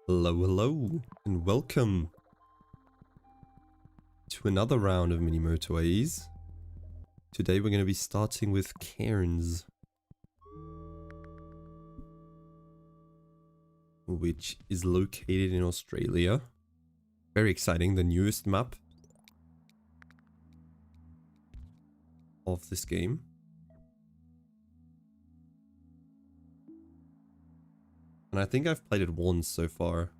Hello, hello, and welcome to another round of mini motorways. Today we're going to be starting with Cairns, which is located in Australia. Very exciting, the newest map of this game. And I think I've played it once so far.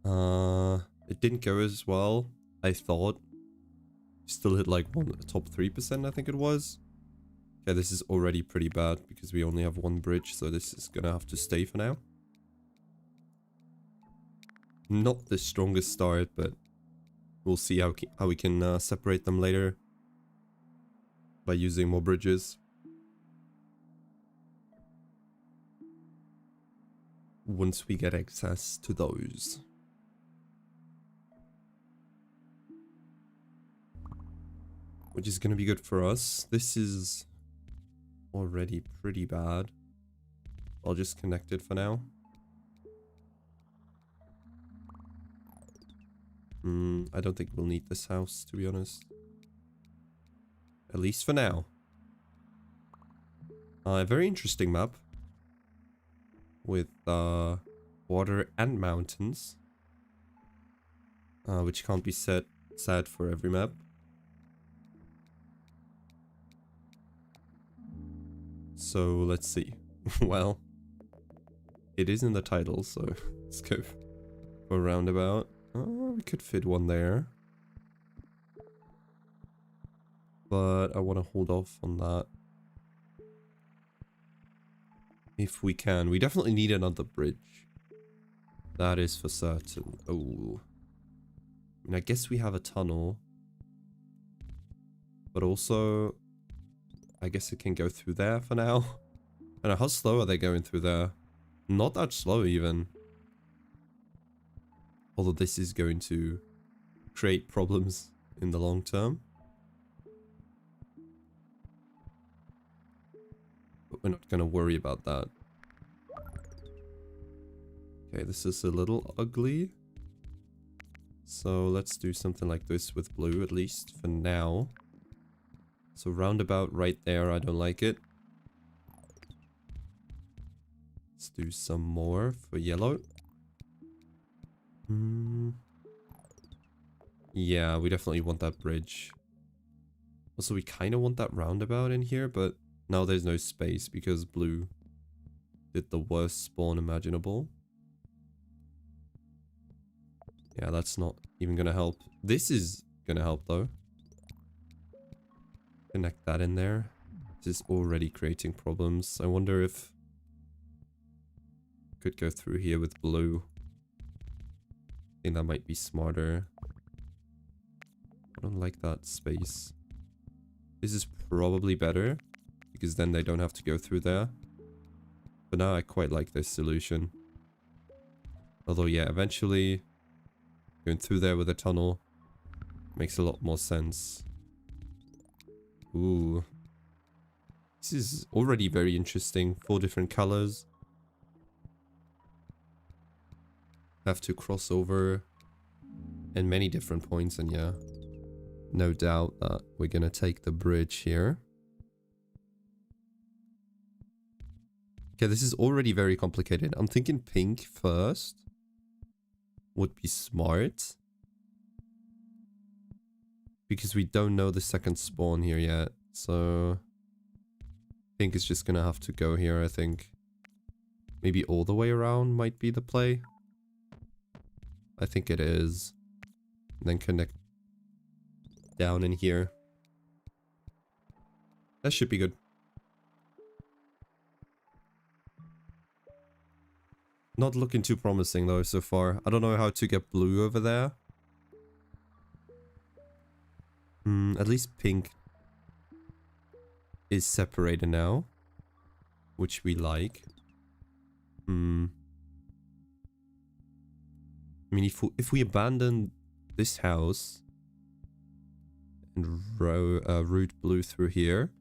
It didn't go as well, I thought. Still hit like top 3%, I think it was. Okay, this is already pretty bad because we only have one bridge, so this is gonna have to stay for now. Not the strongest start, but we'll see how we can separate them later by using more bridges. Once we get access to those. Which is going to be good for us. This is already pretty bad. I'll just connect it for now. I don't think we'll need this house, to be honest. At least for now. A very interesting map. With water and mountains. Which can't be sad for every map. So let's see. Well, it is in the title, so let's go for a roundabout. Oh, we could fit one there. But I want to hold off on that. If we can. We definitely need another bridge. That is for certain. Oh. I mean, I guess we have a tunnel. But also, I guess it can go through there for now. I don't know, how slow are they going through there? Not that slow even. Although this is going to create problems in the long term. But we're not going to worry about that. Okay, this is a little ugly. So let's do something like this with blue, at least for now. So roundabout right there, I don't like it. Let's do some more for yellow. Yeah, we definitely want that bridge. Also, we kind of want that roundabout in here, but now there's no space because blue did the worst spawn imaginable. Yeah, that's not even gonna help. This is gonna help though. Connect that in there. This is already creating problems. I wonder if I could go through here with blue. I think that might be smarter. I don't like that space. This is probably better because then they don't have to go through there. But now I quite like this solution. Although yeah, eventually going through there with a tunnel makes a lot more sense. Ooh. This is already very interesting. 4 different colors. Have to cross over in many different points, and yeah, no doubt that we're gonna take the bridge here. Okay, this is already very complicated. I'm thinking pink first would be smart. Because we don't know the second spawn here yet. So pink is just gonna have to go here, I think. Maybe all the way around might be the play. I think it is. And then connect down in here. That should be good. Not looking too promising though so far. I don't know how to get blue over there. At least pink is separated now. Which we like. I mean, if we abandon this house and route blue through here,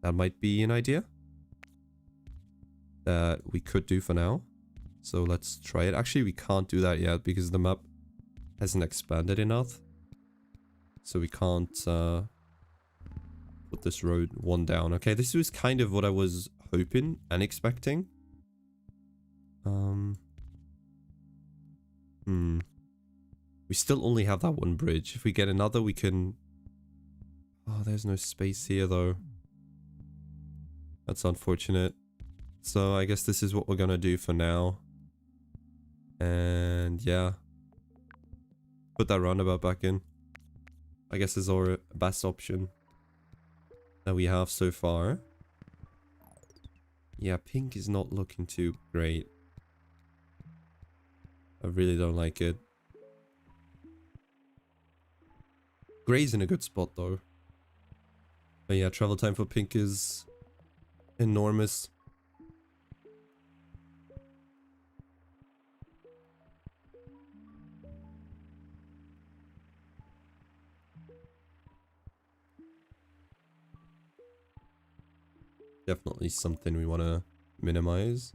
that might be an idea that we could do for now. So let's try it. Actually, we can't do that yet because the map hasn't expanded enough. So we can't put this road one down. Okay, this was kind of what I was hoping and expecting. We still only have that one bridge. If we get another, we can... Oh, there's no space here though. That's unfortunate. So I guess this is what we're gonna do for now. And yeah. Put that roundabout back in. I guess is our best option that we have so far. Yeah, pink is not looking too great. I really don't like it. Gray's in a good spot though. But yeah, travel time for pink is enormous. Definitely something we want to minimize.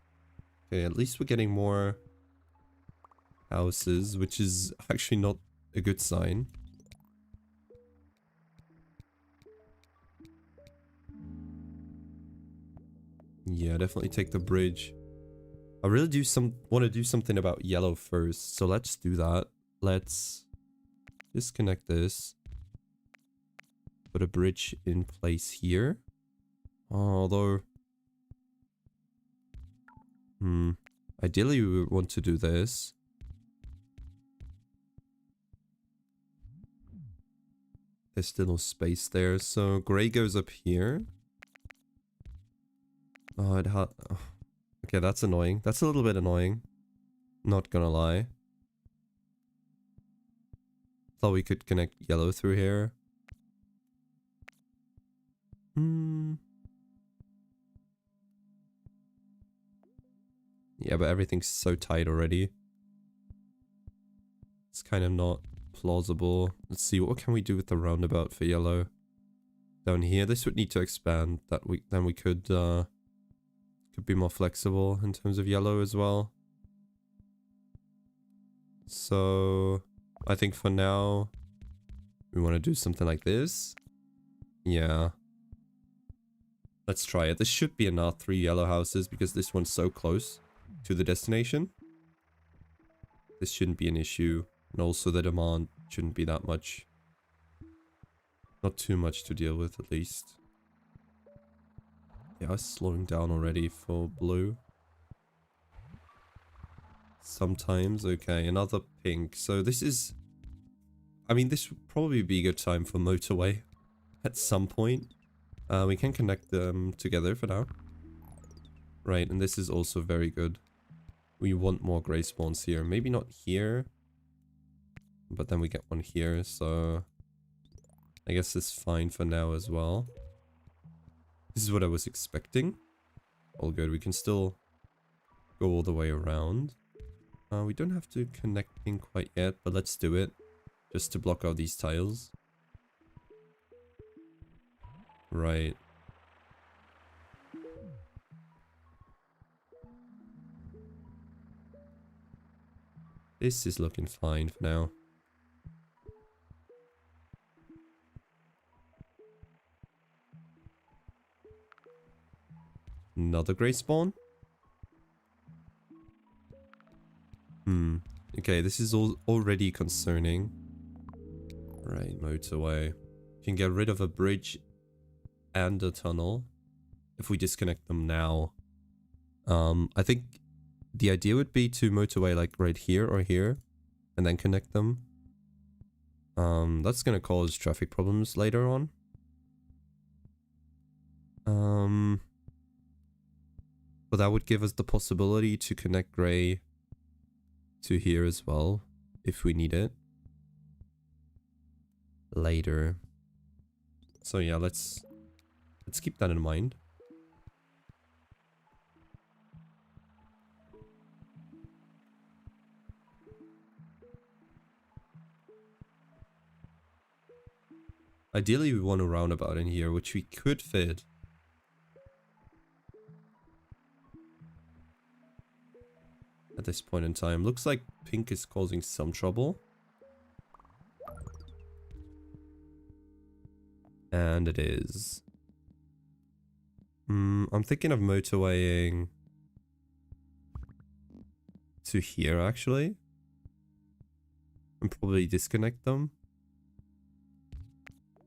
Okay, at least we're getting more houses, which is actually not a good sign. Yeah, definitely take the bridge. I really want to do something about yellow first, so let's do that. Let's disconnect this. Put a bridge in place here. Although... Ideally we would want to do this. There's still no space there, so gray goes up here. Oh, okay, that's annoying. That's a little bit annoying. Not gonna lie. Thought we could connect yellow through here. Yeah, but everything's so tight already. It's kind of not plausible. Let's see, what can we do with the roundabout for yellow? Down here, this would need to expand. Then we could be more flexible in terms of yellow as well. So I think for now we want to do something like this. Yeah. Let's try it. This should be enough 3 yellow houses because this one's so close to the destination. This shouldn't be an issue. And also the demand shouldn't be that much. Not too much to deal with at least. Yeah, it's slowing down already for blue. Sometimes, okay, another pink. So this is... I mean, this would probably be a good time for motorway at some point. We can connect them together for now. Right, and this is also very good. We want more gray spawns here. Maybe not here. But then we get one here, so... I guess it's fine for now as well. This is what I was expecting. All good. We can still go all the way around. We don't have to connect in quite yet, but let's do it. Just to block out these tiles. Right. This is looking fine for now. Another grey spawn? Okay, this is already concerning. Right, motorway. You can get rid of a bridge and a tunnel if we disconnect them now. I think the idea would be to motorway like right here or here and then connect them. That's gonna cause traffic problems later on. But that would give us the possibility to connect grey to here as well, if we need it. Later. So yeah, let's keep that in mind. Ideally we want a roundabout in here, which we could fit. at this point in time. Looks like pink is causing some trouble. And it is. I'm thinking of motorwaying to here, actually. And probably disconnect them.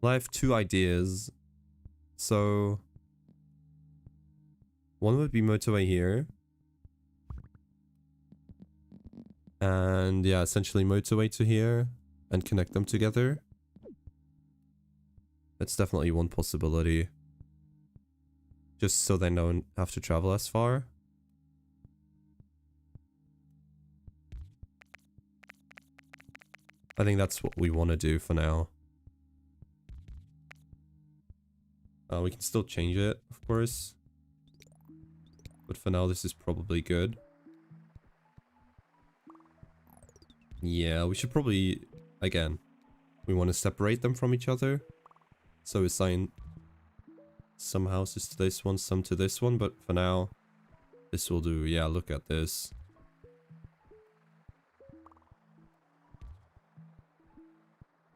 Well, I have two ideas. So one would be motorway here. And yeah, essentially motorway to here and connect them together. That's definitely one possibility. Just so they don't have to travel as far. I think that's what we want to do for now. We can still change it, of course. But for now, this is probably good. Yeah, we should probably, again, we want to separate them from each other. So assign some houses to this one, some to this one, but for now, this will do. Yeah, look at this.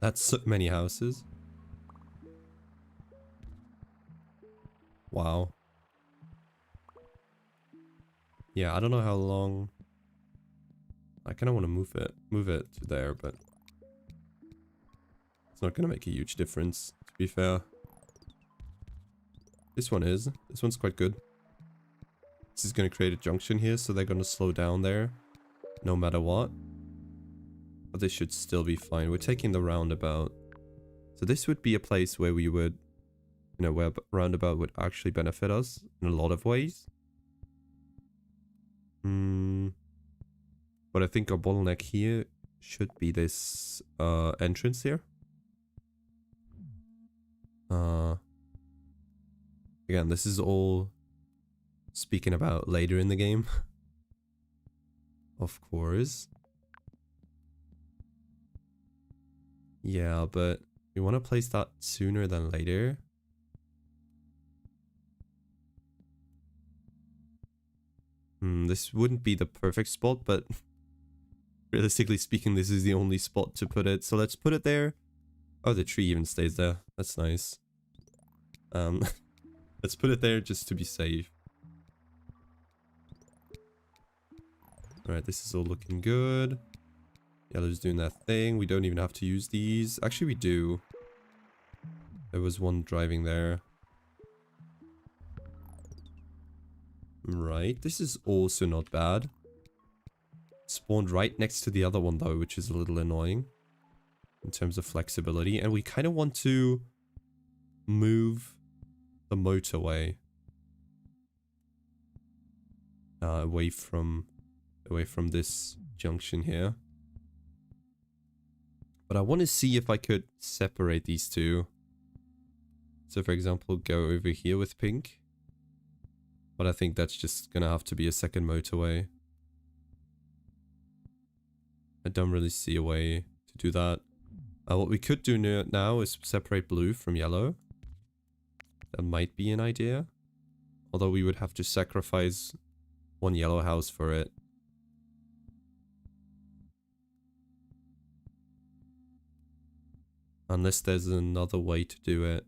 That's so many houses. Wow. Yeah, I don't know how long. I kind of want to move it to there, but it's not going to make a huge difference, to be fair. This one's quite good. This is going to create a junction here, so they're going to slow down there, no matter what. But this should still be fine. We're taking the roundabout. So this would be a place where we would, you know, where roundabout would actually benefit us in a lot of ways. But I think our bottleneck here should be this entrance here. Again, this is all speaking about later in the game. Of course. Yeah, but we want to place that sooner than later. This wouldn't be the perfect spot, but realistically speaking, this is the only spot to put it. So let's put it there. Oh, the tree even stays there. That's nice. Let's put it there just to be safe. Alright, this is all looking good. Yellow's doing that thing. We don't even have to use these. Actually, we do. There was one driving there. Right, this is also not bad. Spawned right next to the other one though, which is a little annoying in terms of flexibility. And we kind of want to move the motorway away from this junction here. But I want to see if I could separate these two. So for example, go over here with pink. But I think that's just gonna have to be a second motorway. I don't really see a way to do that. What we could do now is separate blue from yellow. That might be an idea. Although we would have to sacrifice one yellow house for it. Unless there's another way to do it.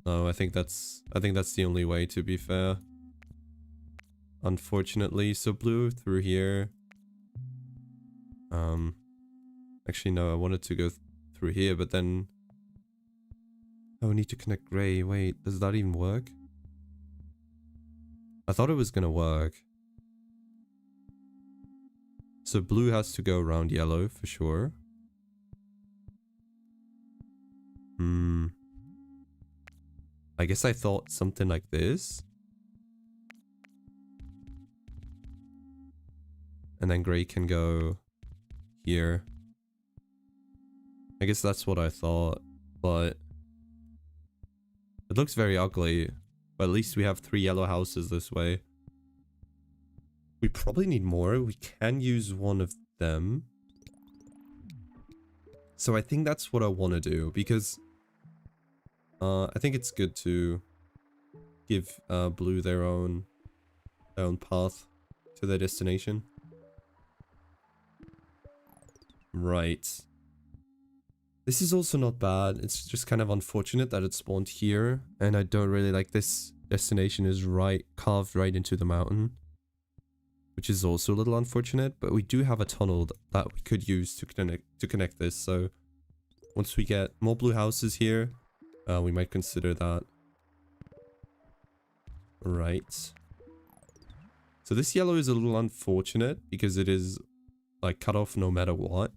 No, I think that's the only way, to be fair. Unfortunately, so blue through here. Actually no, I wanted to go through here, but then oh, we need to connect gray. Wait, does that even work? I thought it was gonna work. So blue has to go around yellow for sure. I guess I thought something like this. And then gray can go here. I guess that's what I thought, but it looks very ugly. But at least we have 3 yellow houses this way. We probably need more. We can use one of them. So I think that's what I want to do, because I think it's good to give blue their own path to their destination. Right. This is also not bad. It's just kind of unfortunate that it spawned here, and I don't really like this destination is carved right into the mountain, which is also a little unfortunate, but we do have a tunnel that we could use to connect this. So once we get more blue houses here, we might consider that. Right. So this yellow is a little unfortunate because it is like cut off no matter what,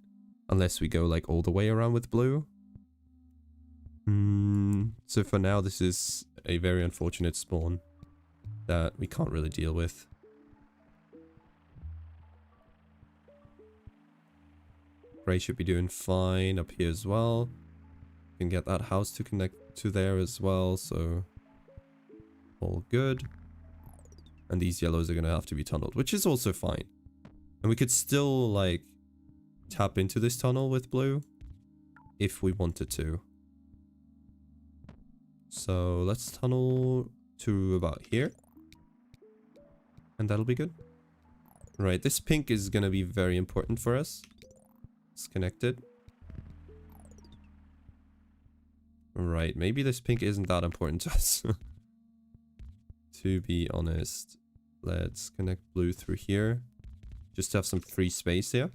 unless we go like all the way around with blue. So for now, this is a very unfortunate spawn that we can't really deal with. Gray should be doing fine up here as well. Can get that house to connect to there as well, so all good. And these yellows are gonna have to be tunneled, which is also fine. And we could still like tap into this tunnel with blue if we wanted to. So let's tunnel to about here, and that'll be good. Right, this pink is gonna be very important for us. It's connected. Right, maybe this pink isn't that important to us. To be honest, let's connect blue through here. Just to have some free space here.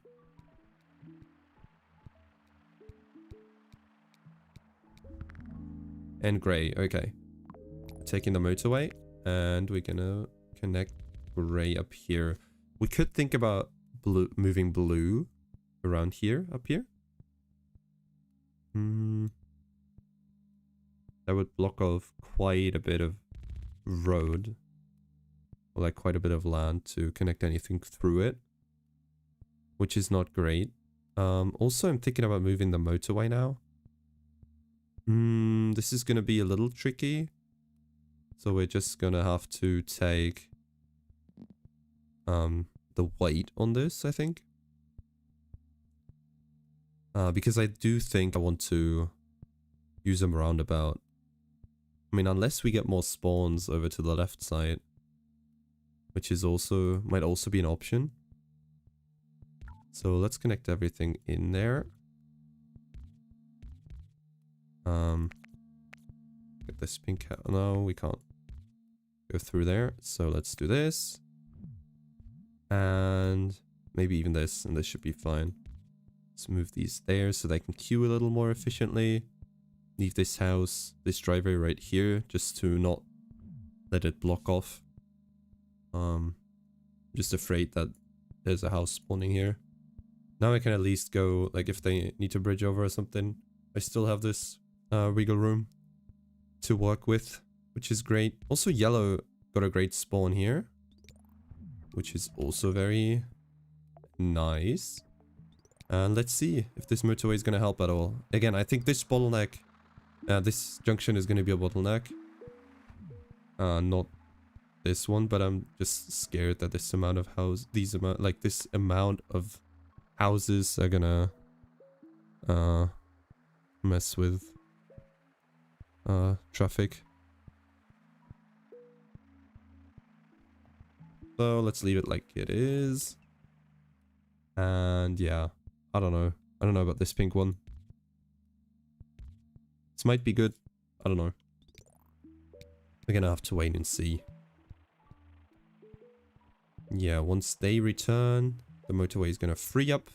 And gray, okay. Taking the motorway, and we're gonna connect gray up here. We could think about moving blue around here, up here. That would block off quite a bit of road, or like quite a bit of land to connect anything through it, which is not great. Also, I'm thinking about moving the motorway now. This is gonna be a little tricky, so we're just gonna have to take the weight on this, I think, because I do think I want to use a roundabout. I mean, unless we get more spawns over to the left side, which is also might also be an option. So let's connect everything in there. Get this pink out. No, we can't go through there. So let's do this. And maybe even this, and this should be fine. Let's move these there so they can queue a little more efficiently. Leave this house, this driveway right here, just to not let it block off. Just afraid that there's a house spawning here. Now I can at least go, like if they need to bridge over or something, I still have this wiggle room to work with, which is great. Also, yellow got a great spawn here, which is also very nice. And let's see if this motorway is going to help at all. Again, I think this bottleneck, this junction is going to be a bottleneck. Not this one, but I'm just scared that this amount of this amount of houses are gonna mess with traffic. So let's leave it like it is. And yeah, I don't know about this pink one. This might be good, I don't know. We're gonna have to wait and see. Yeah, once they return, the motorway is gonna free up,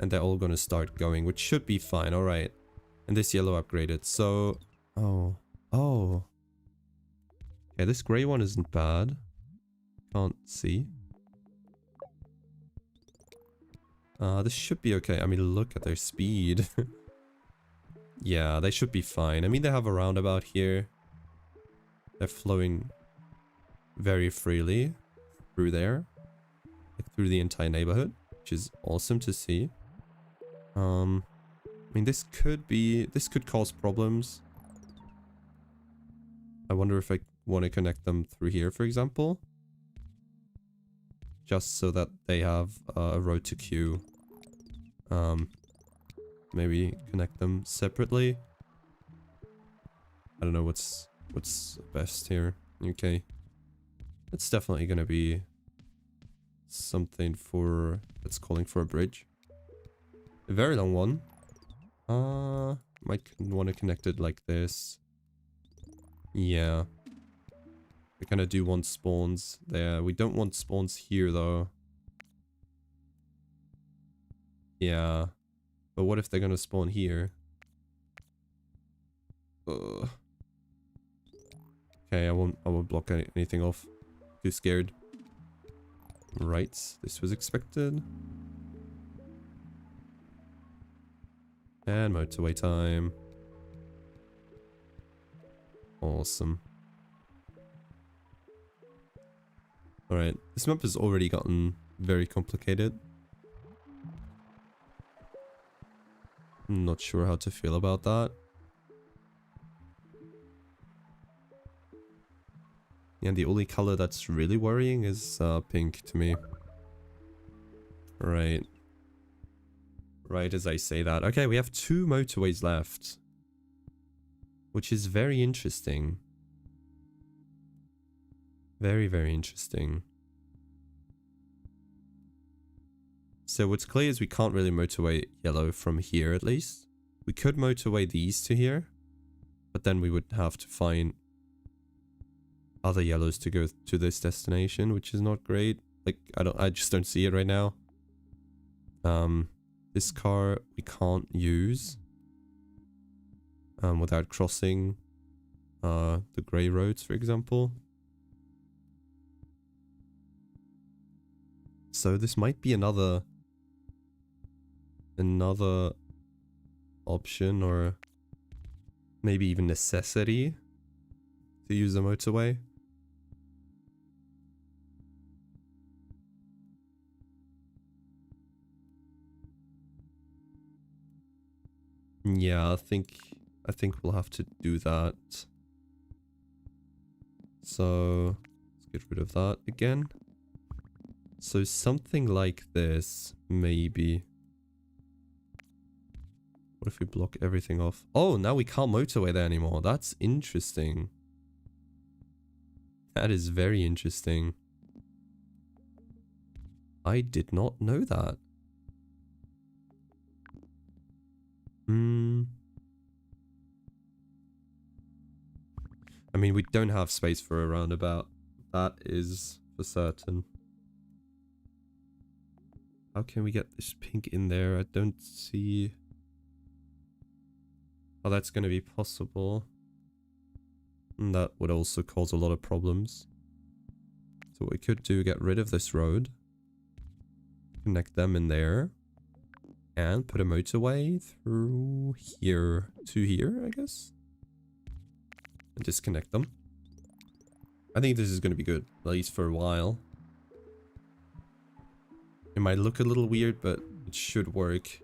and they're all gonna start going, which should be fine. All right, and this yellow upgraded. So, oh, yeah, this gray one isn't bad. Can't see. This should be okay. I mean, look at their speed. Yeah, they should be fine. I mean, they have a roundabout here. They're flowing very freely through there, like through the entire neighborhood, which is awesome to see. I mean, this could cause problems. I wonder if I want to connect them through here, for example, just so that they have a road to queue. Maybe connect them separately. I don't know what's best here. Okay. It's definitely gonna be something for that's calling for a bridge. A very long one. Might want to connect it like this. Yeah. We kind of do want spawns there. We don't want spawns here though. Yeah. But what if they're gonna spawn here? Ugh. Okay, I won't block anything off. Too scared. Right, this was expected. And motorway time. Awesome. Alright, this map has already gotten very complicated. I'm not sure how to feel about that. And the only color that's really worrying is pink to me. Right. Right as I say that. Okay, we have 2 motorways left. Which is very interesting. Very, very interesting. So what's clear is we can't really motorway yellow from here at least. We could motorway these to here. But then we would have to find other yellows to go to this destination, which is not great. Like, I just don't see it right now. This car we can't use without crossing the grey roads, for example. So this might be another option, or maybe even necessity to use a motorway. Yeah, I think we'll have to do that. So let's get rid of that again. So something like this, maybe. What if we block everything off? Oh, now we can't motorway there anymore. That's interesting. That is very interesting. I did not know that. I mean, we don't have space for a roundabout. That is for certain. How can we get this pink in there? I don't see how that's going to be possible. And that would also cause a lot of problems. So what we could do, get rid of this road. Connect them in there. And put a motorway through here to here, I guess. And disconnect them. I think this is going to be good, at least for a while. It might look a little weird, but it should work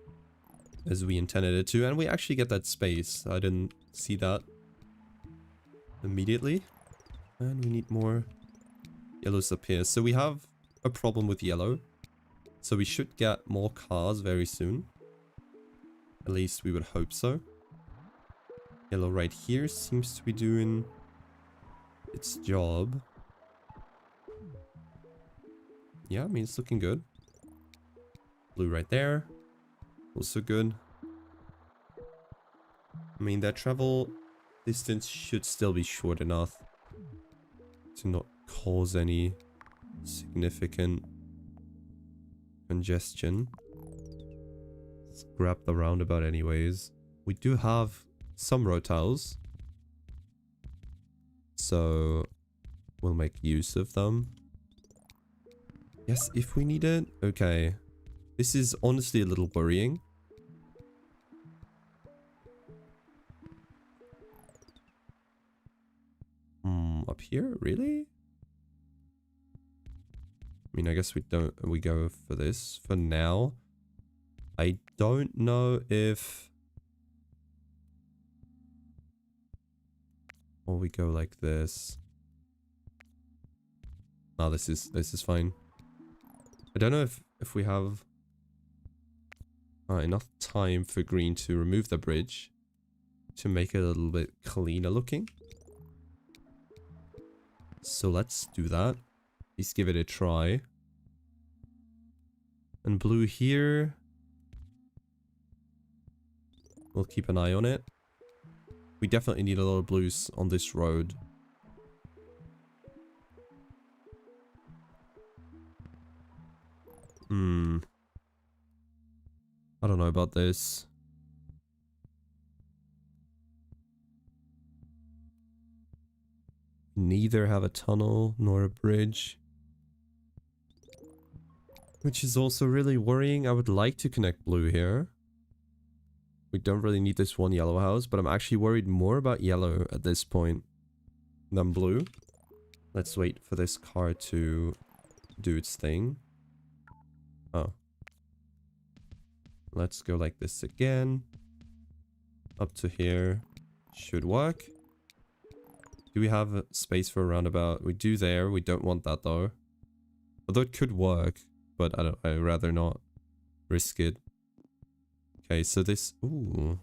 as we intended it to. And we actually get that space. I didn't see that immediately. And we need more yellows up here. So we have a problem with yellow. So we should get more cars very soon. At least we would hope so. Yellow right here seems to be doing its job. Yeah, I mean, it's looking good. Blue right there. Also good. I mean, their travel distance should still be short enough to not cause any significant congestion. Let's grab the roundabout anyways. We do have some road tiles, so we'll make use of them. Yes, if we need it. Okay. This is honestly a little worrying. Up here? Really? I mean, I guess we go for this for now. I don't know if... Or we go like this. No, this is fine. I don't know if we have enough time for green to remove the bridge to make it a little bit cleaner looking. So let's do that. Let's give it a try. And blue here. We'll keep an eye on it. We definitely need a lot of blues on this road. I don't know about this. Neither have a tunnel nor a bridge. Which is also really worrying. I would like to connect blue here. We don't really need this one yellow house, but I'm actually worried more about yellow at this point than blue. Let's wait for this car to do its thing. Oh. Let's go like this again. Up to here. Should work. Do we have a space for a roundabout? We do there. We don't want that though. Although it could work, but I'd rather not risk it. Okay, so this... Ooh.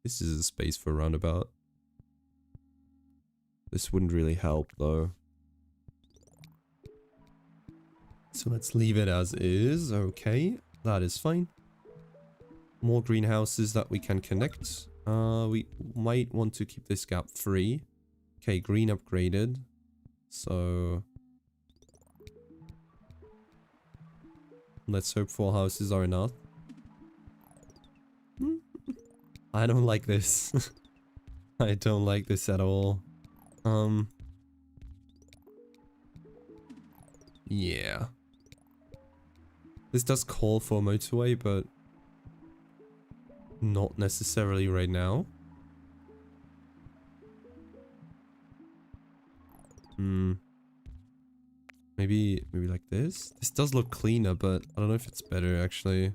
This is a space for a roundabout. This wouldn't really help though. So let's leave it as is. Okay, that is fine. More greenhouses that we can connect. We might want to keep this gap free. Okay, green upgraded. So... let's hope 4 houses are enough. I don't like this. I don't like this at all. Yeah. This does call for a motorway, but not necessarily right now. Maybe like this? This does look cleaner, but I don't know if it's better actually.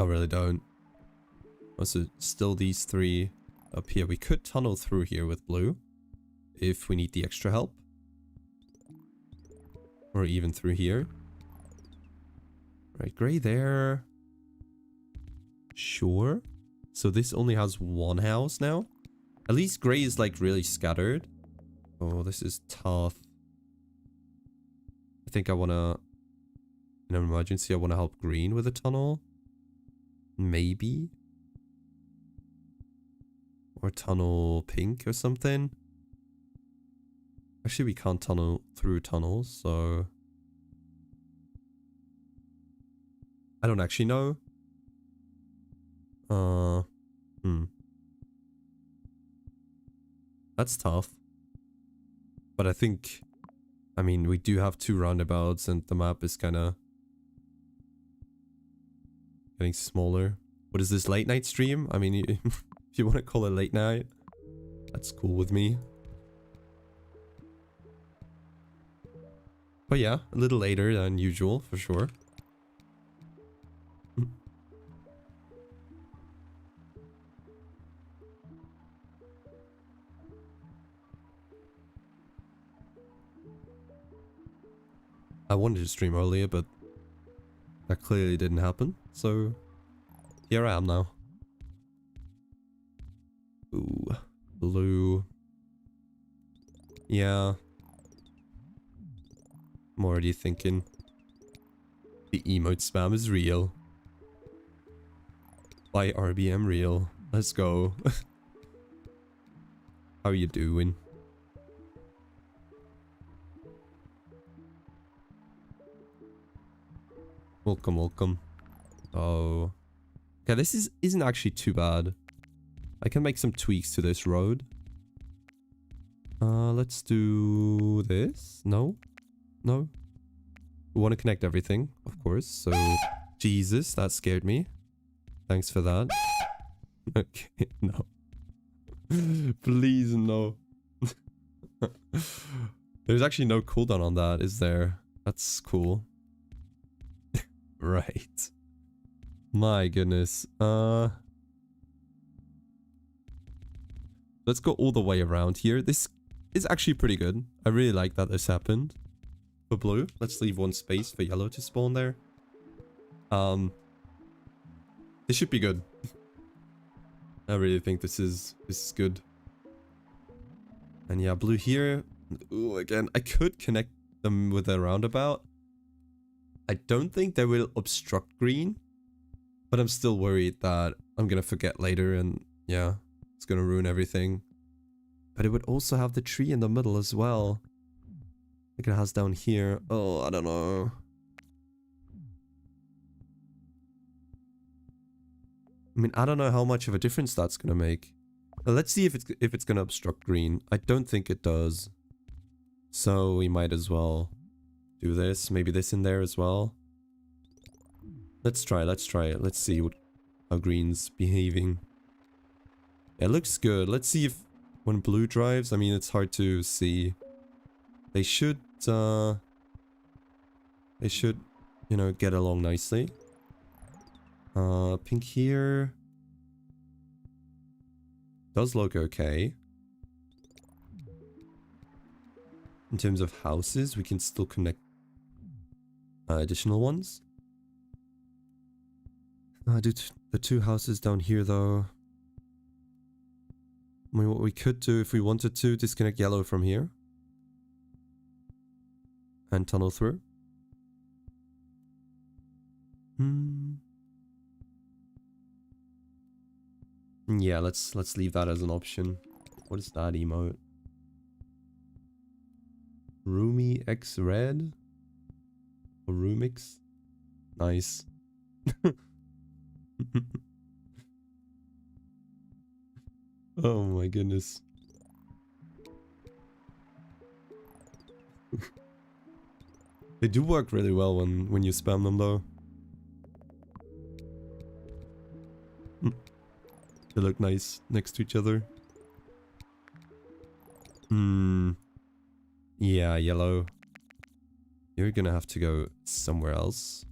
I really don't. Also, still these 3 up here. We could tunnel through here with blue if we need the extra help. Or even through here. Right, grey there. Sure. So this only has 1 house now. At least grey is like really scattered. Oh, this is tough. I think I want to... in an emergency, I want to help green with a tunnel. Maybe. Or tunnel pink or something. Actually, we can't tunnel through tunnels, so... I don't actually know. That's tough. But I think... I mean, we do have 2 roundabouts and the map is kind of... getting smaller. What is this, late night stream? I mean, if you want to call it late night, that's cool with me. But yeah, a little later than usual, for sure. I wanted to stream earlier, but that clearly didn't happen, so here I am now. Ooh, blue. Yeah. I'm already thinking the emote spam is real. By RBM real. Let's go. How you doing? Welcome, welcome. Oh. Okay, this isn't actually too bad. I can make some tweaks to this road. Let's do this. No? No? We want to connect everything, of course, so... Jesus, that scared me. Thanks for that. Okay, no. Please, no. There's actually no cooldown on that, is there? That's cool. Right. My goodness. Let's go all the way around here. This is actually pretty good. I really like that this happened. For blue, let's leave 1 space for yellow to spawn there. This should be good. I really think this is good. And yeah, blue here. Ooh, again, I could connect them with a roundabout. I don't think they will obstruct green, but I'm still worried that I'm gonna forget later and yeah, it's gonna ruin everything. But it would also have the tree in the middle as well. Like it has down here. Oh, I don't know. I mean, I don't know how much of a difference that's gonna make. Let's see if it's gonna obstruct green. I don't think it does. So we might as well do this. Maybe this in there as well. Let's try it. Let's see how green's behaving. Yeah, it looks good. Let's see if when blue drives, I mean, it's hard to see. They should, you know, get along nicely. Pink here does look okay. In terms of houses, we can still connect additional ones. Do the two houses down here though. I mean, what we could do if we wanted to, disconnect yellow from here. And tunnel through. Yeah, let's leave that as an option. What is that emote? Roomy X red? Or Roomix? Nice. Oh my goodness. They do work really well when you spam them though. They look nice next to each other. Yeah, yellow. You're gonna have to go somewhere else.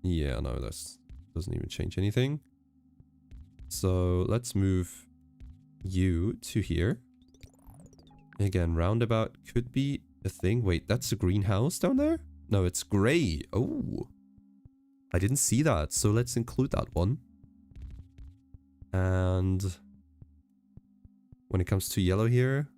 Yeah, no, that doesn't even change anything. So let's move you to here. Again, roundabout could be a thing. Wait, that's a greenhouse down there? No, it's gray. Oh, I didn't see that. So let's include that one. And when it comes to yellow here.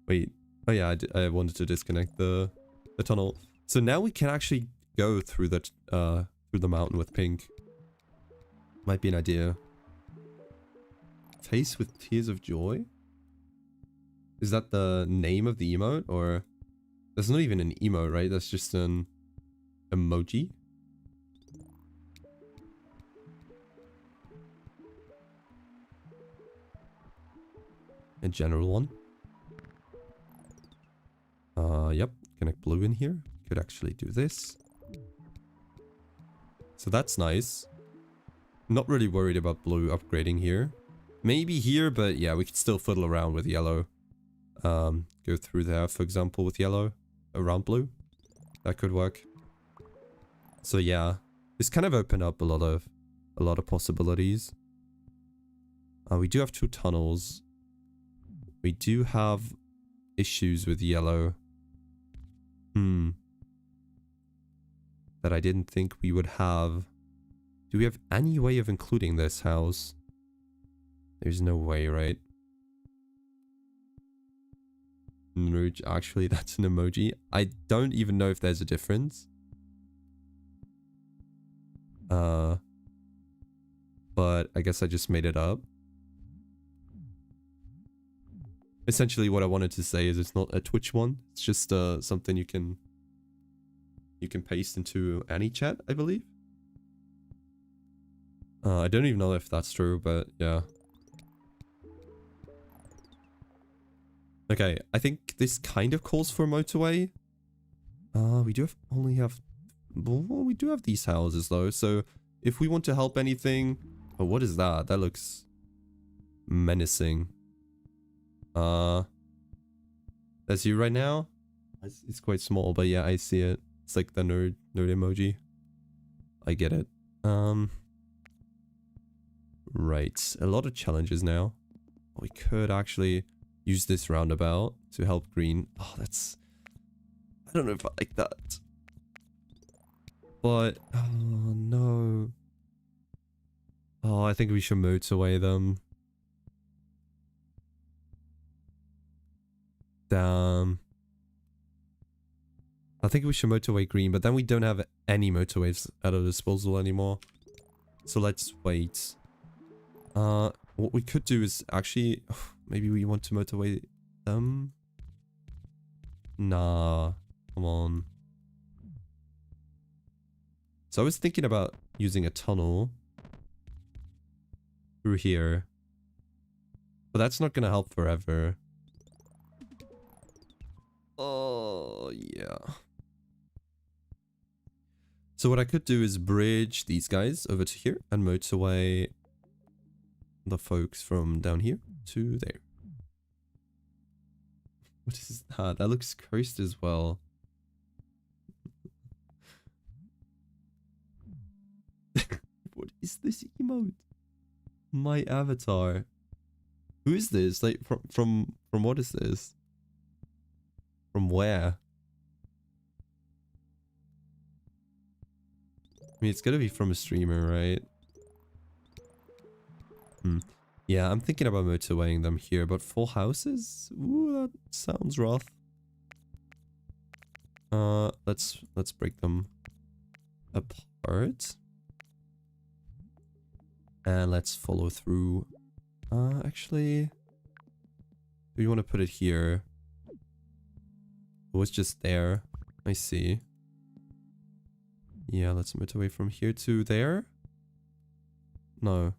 Wait. Oh yeah, I wanted to disconnect the tunnel. So now we can actually go through the mountain with pink. Might be an idea. Face with tears of joy? Is that the name of the emote? Or that's not even an emote, right? That's just an emoji. A general one. Yep. Connect blue in here. Could actually do this. So that's nice. Not really worried about blue upgrading here. Maybe here, but yeah, we could still fiddle around with yellow. Go through there, for example, with yellow. Around blue. That could work. So yeah, this kind of opened up a lot of possibilities. We do have two tunnels. We do have issues with yellow. That I didn't think we would have. Do we have any way of including this house? There's no way, right? Actually, that's an emoji. I don't even know if there's a difference. But I guess I just made it up. Essentially, what I wanted to say is it's not a Twitch one. It's just something you can paste into any chat, I believe. I don't even know if that's true, but yeah. Okay, I think this kind of calls for a motorway. We do only have... Well, we do have these houses though, so if we want to help anything... Oh, what is that? That looks menacing. That's you right now? It's quite small, but yeah, I see it. It's like the nerd emoji. I get it. Right, a lot of challenges now. We could actually use this roundabout to help green. Oh, that's... I don't know if I like that. But... Oh, no. Oh, I think we should motorway them. Damn. I think we should motorway green, but then we don't have any motorways at our disposal anymore. So let's wait. What we could do is actually... maybe we want to motorway them? Nah. Come on. So I was thinking about using a tunnel through here. But that's not gonna help forever. Oh, yeah. So what I could do is bridge these guys over to here and motorway the folks from down here to there. What is that? That looks cursed as well. What is this emote? My avatar. Who is this? Like from what is this? From where? I mean, it's gotta be from a streamer, right? Yeah, I'm thinking about motorwaying them here, but full houses? Ooh, that sounds rough. Let's break them apart. And let's follow through. Actually, do you want to put it here? It was just there. I see. Yeah, let's motorway from here to there. No.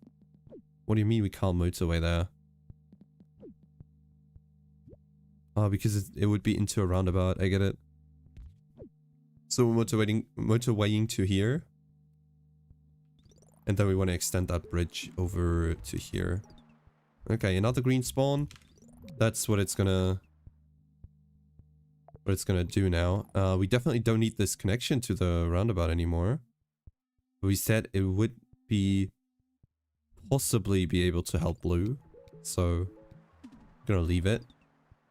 What do you mean we can't motorway there? Oh, because it would be into a roundabout. I get it. So we're motorwaying to here. And then we want to extend that bridge over to here. Okay, another green spawn. That's what it's gonna do now. We definitely don't need this connection to the roundabout anymore. We said it would be possibly be able to help blue, so I'm gonna leave it.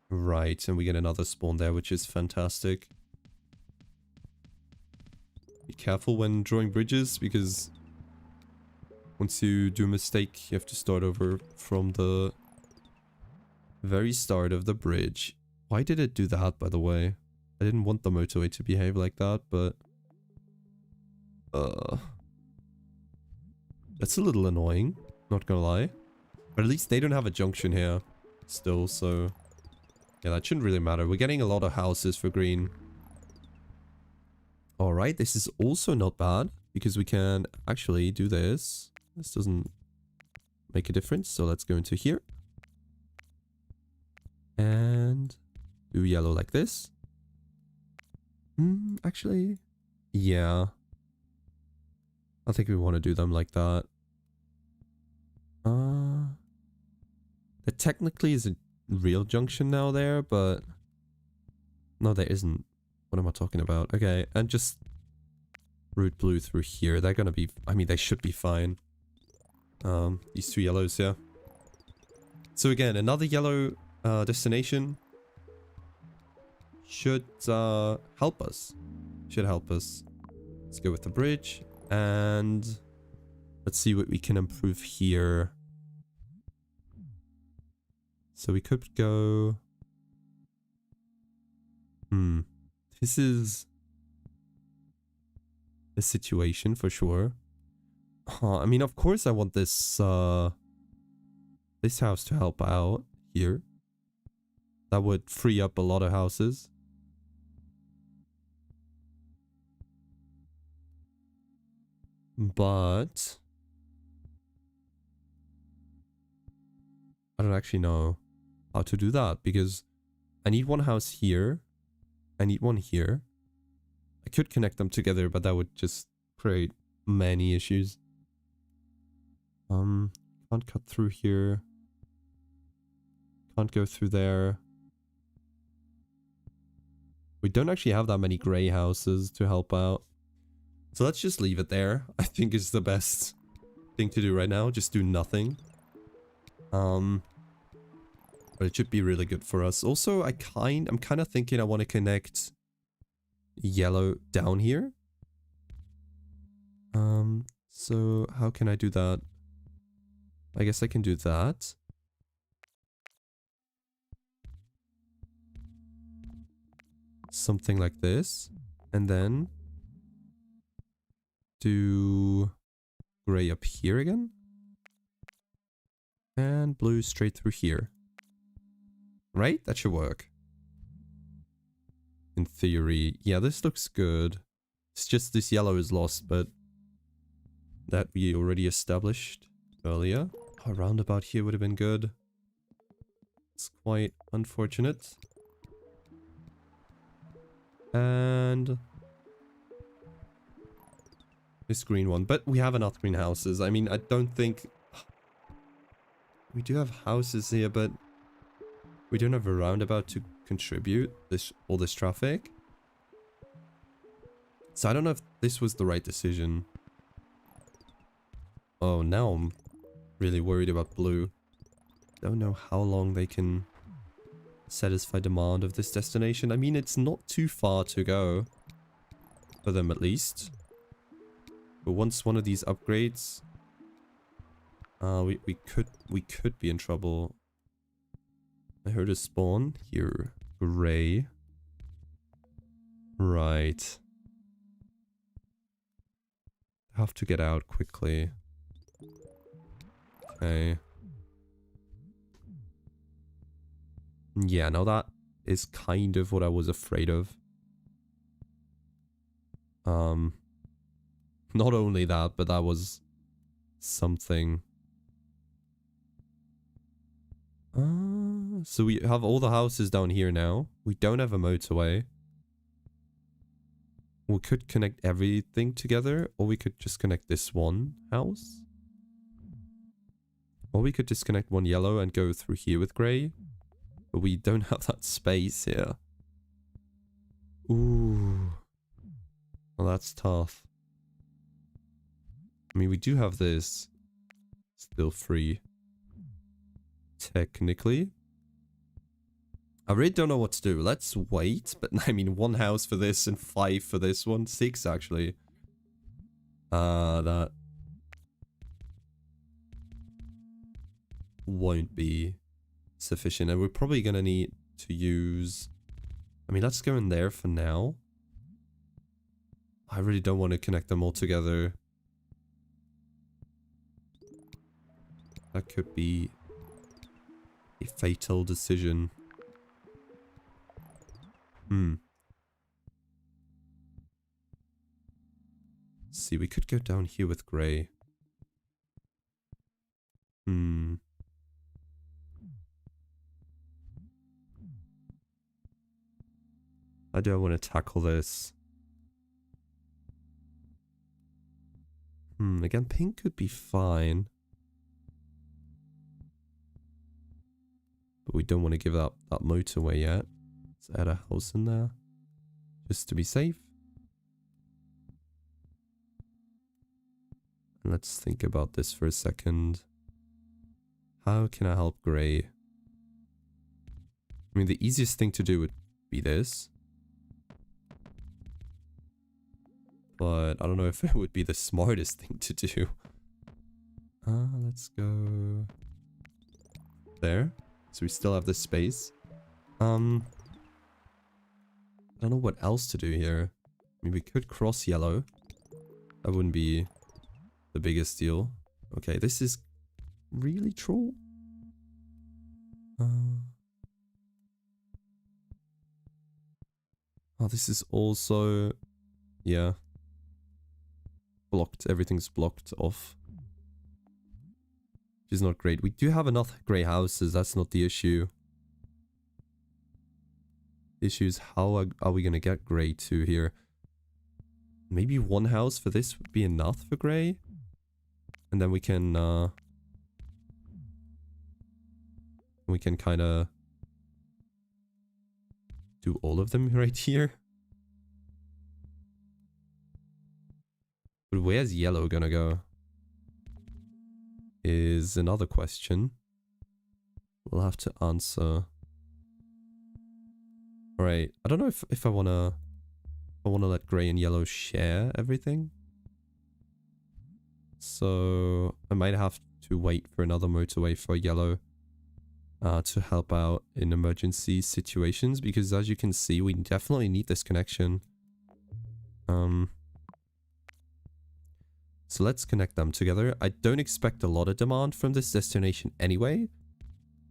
Right, and we get another spawn there, which is fantastic. Be careful when drawing bridges, because once you do a mistake, you have to start over from the very start of the bridge. Why did it do that, by the way? I didn't want the motorway to behave like that, but... that's a little annoying, not gonna lie. But at least they don't have a junction here still, so... yeah, that shouldn't really matter. We're getting a lot of houses for green. Alright, this is also not bad, because we can actually do this. This doesn't make a difference, so let's go into here. And do yellow like this. Actually, yeah. I think we want to do them like that. There technically is a real junction now there, but... no, there isn't. What am I talking about? Okay, and just route blue through here. They're gonna be... I mean, they should be fine. These two yellows here. So again, another yellow destination should help us. Should help us. Let's go with the bridge. And let's see what we can improve here. So we could go... This is a situation for sure. I mean, of course I want this this house to help out here. That would free up a lot of houses. But I don't actually know how to do that, because I need one house here. I need one here. I could connect them together, but that would just create many issues. Can't cut through here. Can't go through there. We don't actually have that many grey houses to help out. So let's just leave it there. I think is the best thing to do right now. Just do nothing. But it should be really good for us. Also, I'm kind of thinking I want to connect yellow down here. So how can I do that? I guess I can do that. Something like this. And then do gray up here again. And blue straight through here. Right? That should work. In theory. Yeah, this looks good. It's just this yellow is lost, but that we already established earlier. A roundabout here would have been good. It's quite unfortunate. And this green one. But we have enough greenhouses. I mean, I don't think... We do have houses here, but we don't have a roundabout to contribute all this traffic. So I don't know if this was the right decision. Oh, now I'm really worried about blue. Don't know how long they can satisfy demand of this destination. I mean, it's not too far to go. For them at least. But once one of these upgrades... we could be in trouble. I heard a spawn here. Gray. Right. Have to get out quickly. Okay. Yeah, no, that is kind of what I was afraid of. Not only that, but that was something. So we have all the houses down here now. We don't have a motorway. We could connect everything together, or we could just connect this one house. Or we could disconnect one yellow and go through here with grey. But we don't have that space here. Ooh. Well, that's tough. I mean, we do have this. Still free. Technically. I really don't know what to do. Let's wait. But I mean, 1 house for this and 5 for this one. 6 actually. That won't be sufficient. And we're probably going to need to use... I mean, let's go in there for now. I really don't want to connect them all together. That could be a fatal decision. See, we could go down here with grey. How do I want to tackle this? Again, pink could be fine. But we don't want to give up that motorway yet. Let's add a house in there. Just to be safe. And let's think about this for a second. How can I help grey? I mean, the easiest thing to do would be this. But I don't know if it would be the smartest thing to do. Let's go there. So we still have this space. I don't know what else to do here. I mean, we could cross yellow. That wouldn't be the biggest deal. Okay, this is really troll. Oh, this is also... Yeah. Blocked. Everything's blocked off. Which is not great. We do have enough grey houses. That's not the issue. The issue is how are we going to get grey to here? Maybe 1 house for this would be enough for grey. And then we can kind of do all of them right here. But where's yellow gonna go? Is another question. We'll have to answer. Alright, I don't know if I wanna let grey and yellow share everything. So I might have to wait for another motorway for yellow to help out in emergency situations, because as you can see, we definitely need this connection. So let's connect them together. I don't expect a lot of demand from this destination anyway.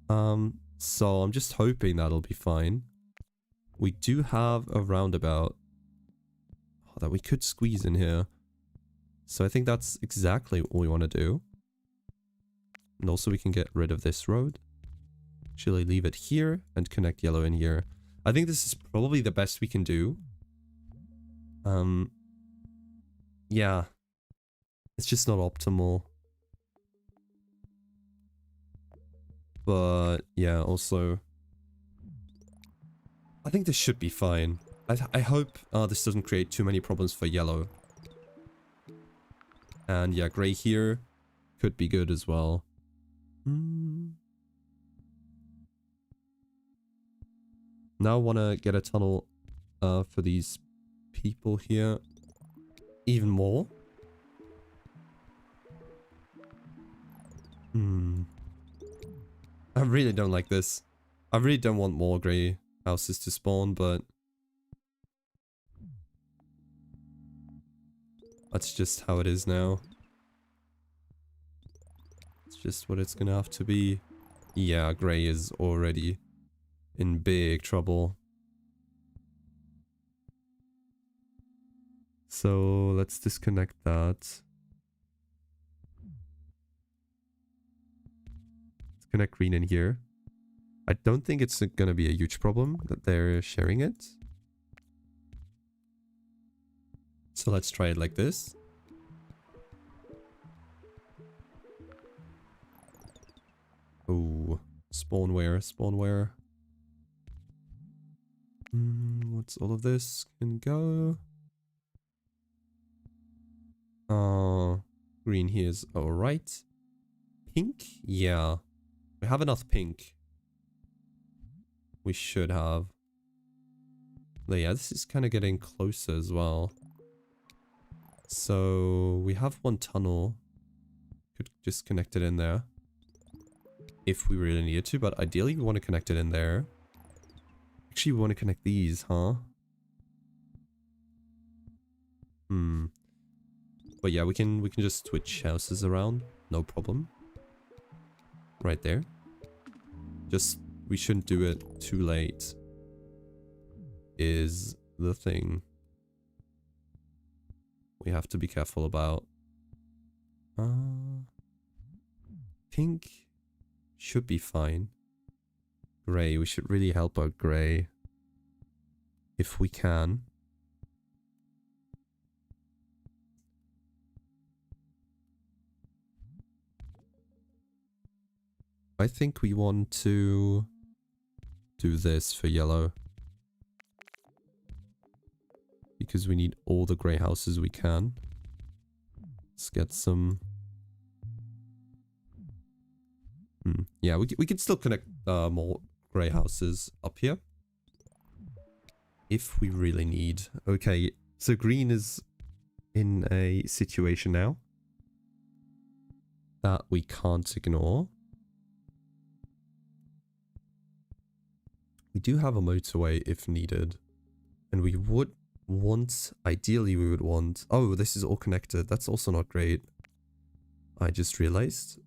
So I'm just hoping that'll be fine. We do have a roundabout that we could squeeze in here. So I think that's exactly what we want to do. And also we can get rid of this road. Actually leave it here and connect yellow in here. I think this is probably the best we can do. Yeah. It's just not optimal. But yeah, also I think this should be fine. I hope this doesn't create too many problems for yellow. And yeah, grey here could be good as well. Now I want to get a tunnel for these people here. Even more. I really don't like this. I really don't want more grey houses to spawn, but that's just how it is now. It's just what it's gonna have to be. Yeah, grey is already in big trouble. So let's disconnect that. Let's connect green in here. I don't think it's gonna be a huge problem that they're sharing it. So let's try it like this. Oh, spawnware, spawnware. What's all of this? Can go. Green here is alright. Pink? Yeah. We have enough pink. We should have. But yeah, this is kind of getting closer as well. So we have one tunnel. Could just connect it in there. If we really needed to, but ideally we want to connect it in there. Actually, we want to connect these, huh? But yeah, we can just switch houses around. No problem. Right there. Just, we shouldn't do it too late. Is the thing. We have to be careful about. Pink should be fine. Grey, we should really help out grey. If we can. I think we want to do this for yellow. Because we need all the grey houses we can. Let's get some... Yeah, we can still connect more grey houses up here. If we really need. Okay, so green is in a situation now that we can't ignore. We do have a motorway if needed. And we would want, ideally we would want... Oh, this is all connected. That's also not great. I just realized.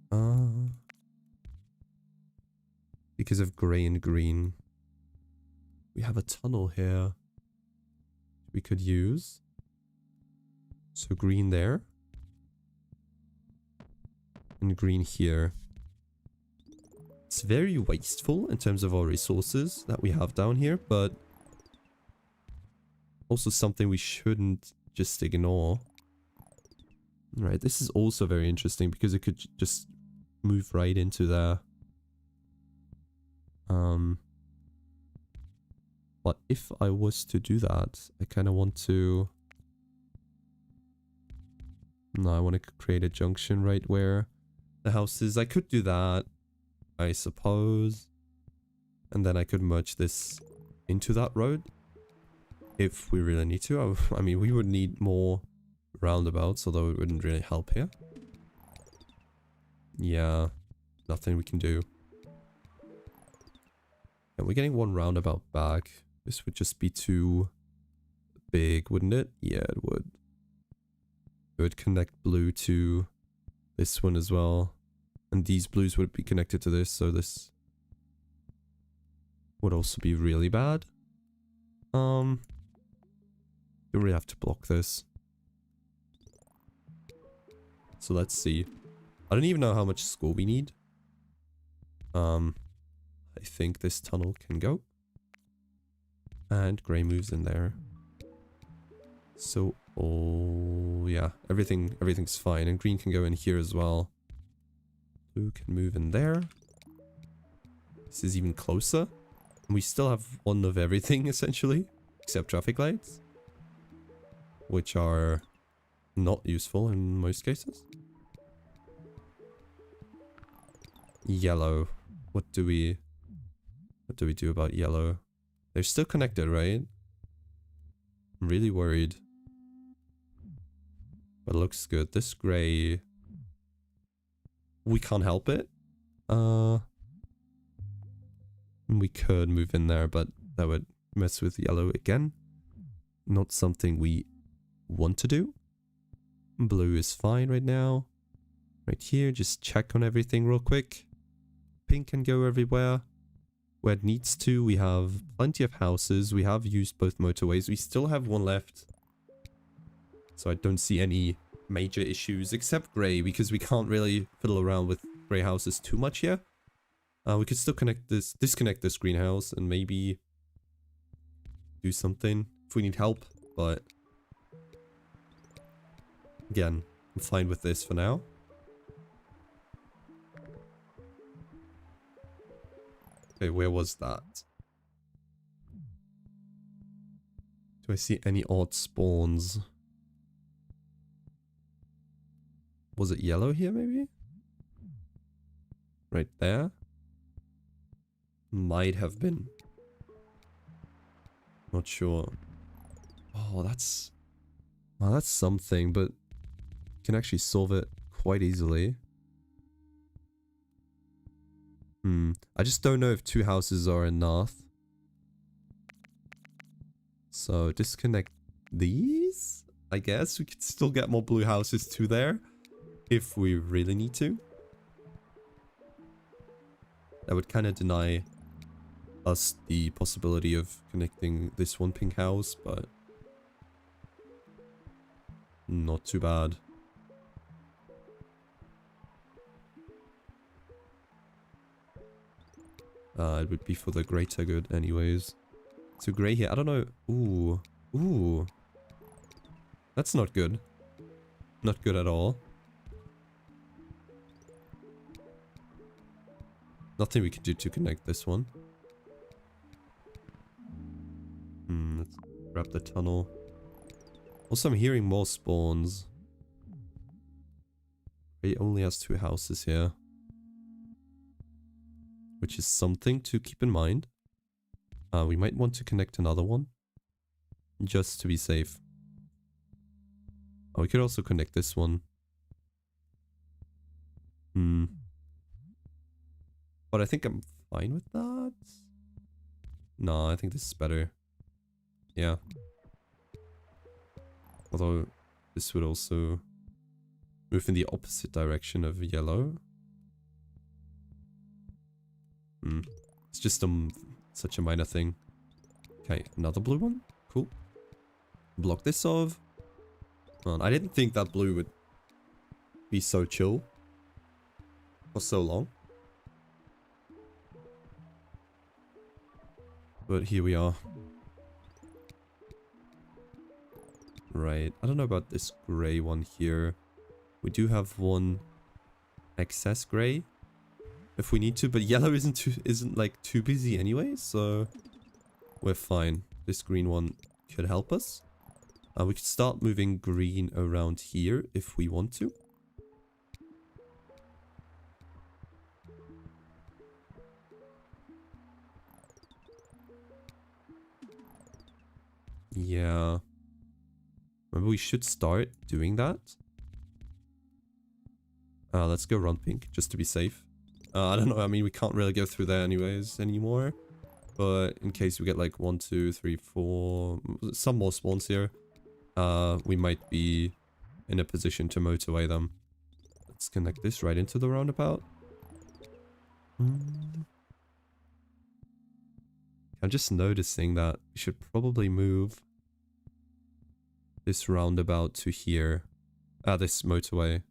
Because of grey and green. We have a tunnel here we could use. So green there. And green here. It's very wasteful in terms of our resources that we have down here, but also something we shouldn't just ignore. Right, this is also very interesting because it could just move right into there. But if I was to do that, I kind of want to... No, I want to create a junction right where the house is. I could do that. I suppose. And then I could merge this into that road if we really need to. I mean, we would need more roundabouts, although it wouldn't really help here. Yeah, nothing we can do. And we're getting one roundabout back. This would just be too big, wouldn't it? Yeah, it would. It would connect blue to this one as well. And these blues would be connected to this, so this would also be really bad. Don't really have to block this. So let's see. I don't even know how much score we need. I think this tunnel can go. And grey moves in there. So, oh yeah, everything's fine. And green can go in here as well. Blue can move in there. This is even closer. And we still have one of everything, essentially. Except traffic lights. Which are not useful in most cases. Yellow. What do we do about yellow? They're still connected, right? I'm really worried. But it looks good. This grey, we can't help it. We could move in there, but that would mess with yellow again. Not something we want to do. Blue is fine right now. Right here, just check on everything real quick. Pink can go everywhere where it needs to. We have plenty of houses. We have used both motorways. We still have one left. So I don't see any major issues except grey, because we can't really fiddle around with grey houses too much here. We could still disconnect this greenhouse and maybe do something if we need help, but again, I'm fine with this for now. Okay, where was that? Do I see any odd spawns? Was it yellow here, maybe? Right there? Might have been. Not sure. Oh, that's something, but you can actually solve it quite easily. I just don't know if two houses are enough. So disconnect these? I guess we could still get more blue houses to there if we really need to. That would kind of deny us the possibility of connecting this one pink house, but not too bad. It would be for the greater good anyways. So grey here, I don't know. Ooh. That's not good. Not good at all. Nothing we can do to connect this one. Let's grab the tunnel. Also, I'm hearing more spawns. It only has two houses here. Which is something to keep in mind. We might want to connect another one. Just to be safe. Oh, we could also connect this one. But I think I'm fine with that. No, I think this is better. Yeah. Although, this would also move in the opposite direction of yellow. It's just such a minor thing. Okay, another blue one. Cool. Block this off. I didn't think that blue would be so chill for so long. But here we are. Right. I don't know about this grey one here. We do have one excess grey if we need to, but yellow isn't like too busy anyway, so we're fine. This green one could help us. We could start moving green around here if we want to. Yeah. Maybe we should start doing that. Let's go around pink, just to be safe. I don't know, I mean, we can't really go through there anyways anymore. But in case we get like 1, 2, 3, 4... some more spawns here. We might be in a position to motorway them. Let's connect this right into the roundabout. I'm just noticing that we should probably move this roundabout to here. This motorway.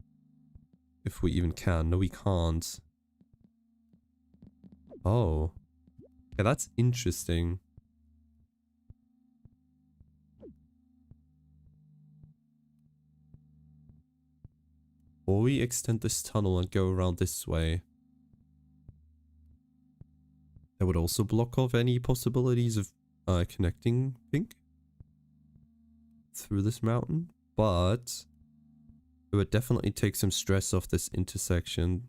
If we even can. No, we can't. Oh. Yeah, that's interesting. Or we extend this tunnel and go around this way. That would also block off any possibilities of connecting pink through this mountain. But it would definitely take some stress off this intersection,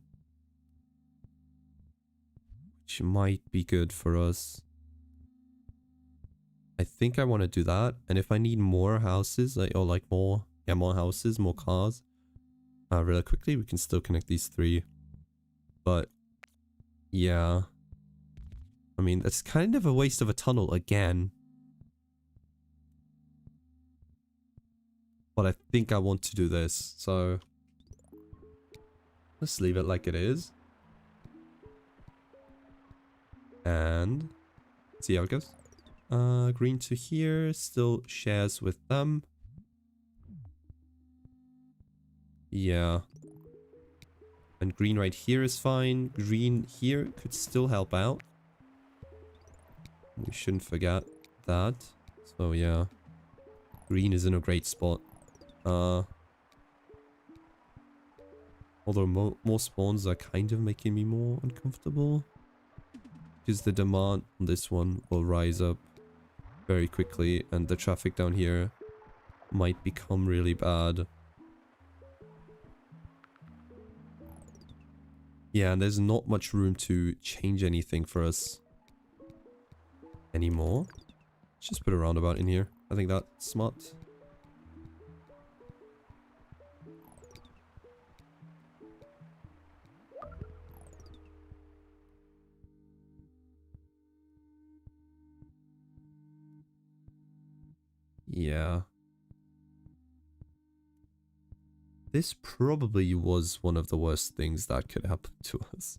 which might be good for us. I think I want to do that. And if I need more houses, more houses, more cars, really quickly, we can still connect these 3. But yeah, I mean, that's kind of a waste of a tunnel again. But I think I want to do this, so let's leave it like it is. And see how it goes. Green to here, still shares with them. Yeah. And green right here is fine. Green here could still help out. We shouldn't forget that. So yeah. Green is in a great spot. Although more spawns are kind of making me more uncomfortable. Because the demand on this one will rise up very quickly. And the traffic down here might become really bad. Yeah, and there's not much room to change anything for us anymore. Let's just put a roundabout in here. I think that's smart. Yeah. This probably was one of the worst things that could happen to us.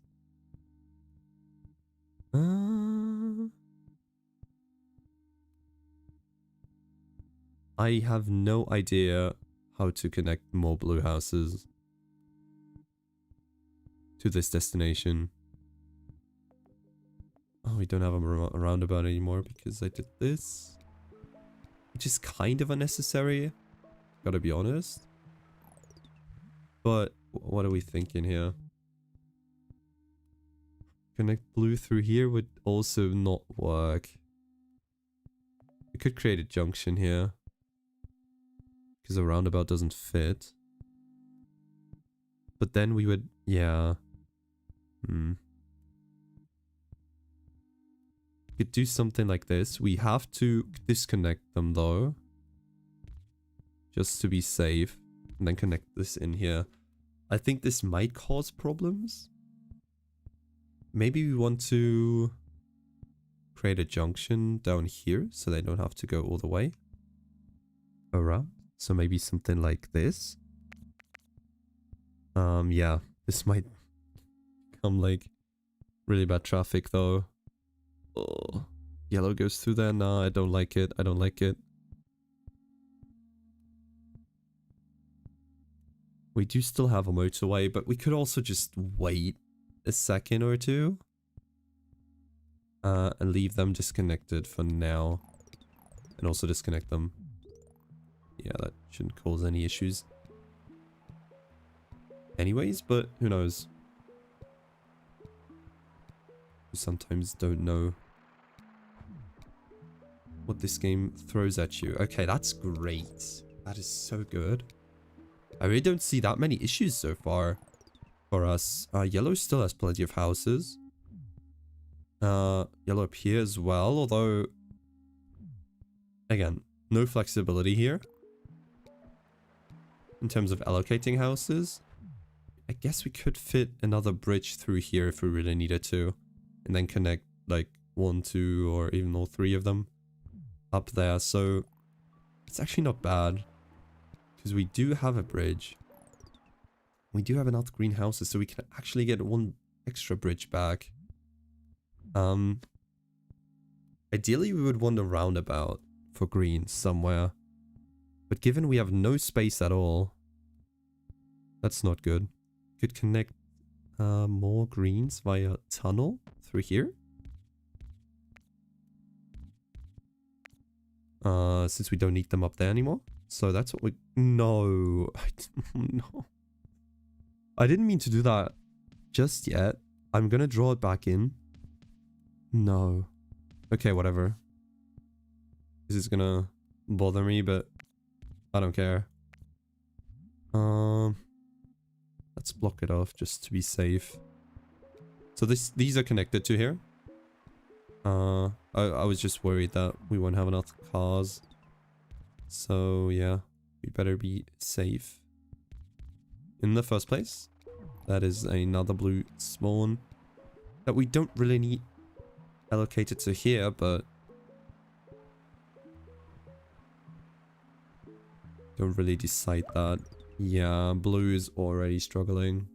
I have no idea how to connect more blue houses to this destination. Oh, we don't have a roundabout anymore because I did this. Which is kind of unnecessary, gotta be honest. But what are we thinking here? Connect blue through here would also not work. We could create a junction here. Because a roundabout doesn't fit. But then we would... yeah. We could do something like this. We have to disconnect them though. Just to be safe. And then connect this in here. I think this might cause problems. Maybe we want to create a junction down here so they don't have to go all the way around. So maybe something like this. Yeah, this might become like really bad traffic though. Oh, yellow goes through there. Nah, I don't like it. I don't like it. We do still have a motorway, but we could also just wait a second or two. And leave them disconnected for now. And also disconnect them. Yeah, that shouldn't cause any issues. Anyways, but who knows? You sometimes don't know what this game throws at you. Okay, that's great. That is so good. I really don't see that many issues so far for us. Yellow still has plenty of houses. Yellow up here as well, although... again, no flexibility here in terms of allocating houses. I guess we could fit another bridge through here if we really needed to, and then connect like 1, 2, or even all 3 of them up there. So it's actually not bad because we do have a bridge. We do have enough greenhouses, so we can actually get 1 extra bridge back. Ideally, we would want a roundabout for green somewhere. But given we have no space at all, that's not good. Could connect more greens via tunnel through here. Since we don't need them up there anymore. So that's what we... No. No. I didn't mean to do that just yet. I'm gonna draw it back in. No. Okay, whatever. This is gonna bother me, but I don't care. Let's block it off just to be safe. So these are connected to here. I was just worried that we won't have enough cars. So yeah, we better be safe. In the first place, that is another blue spawn that we don't really need allocated to here, but don't really decide that. Yeah, blue is already struggling.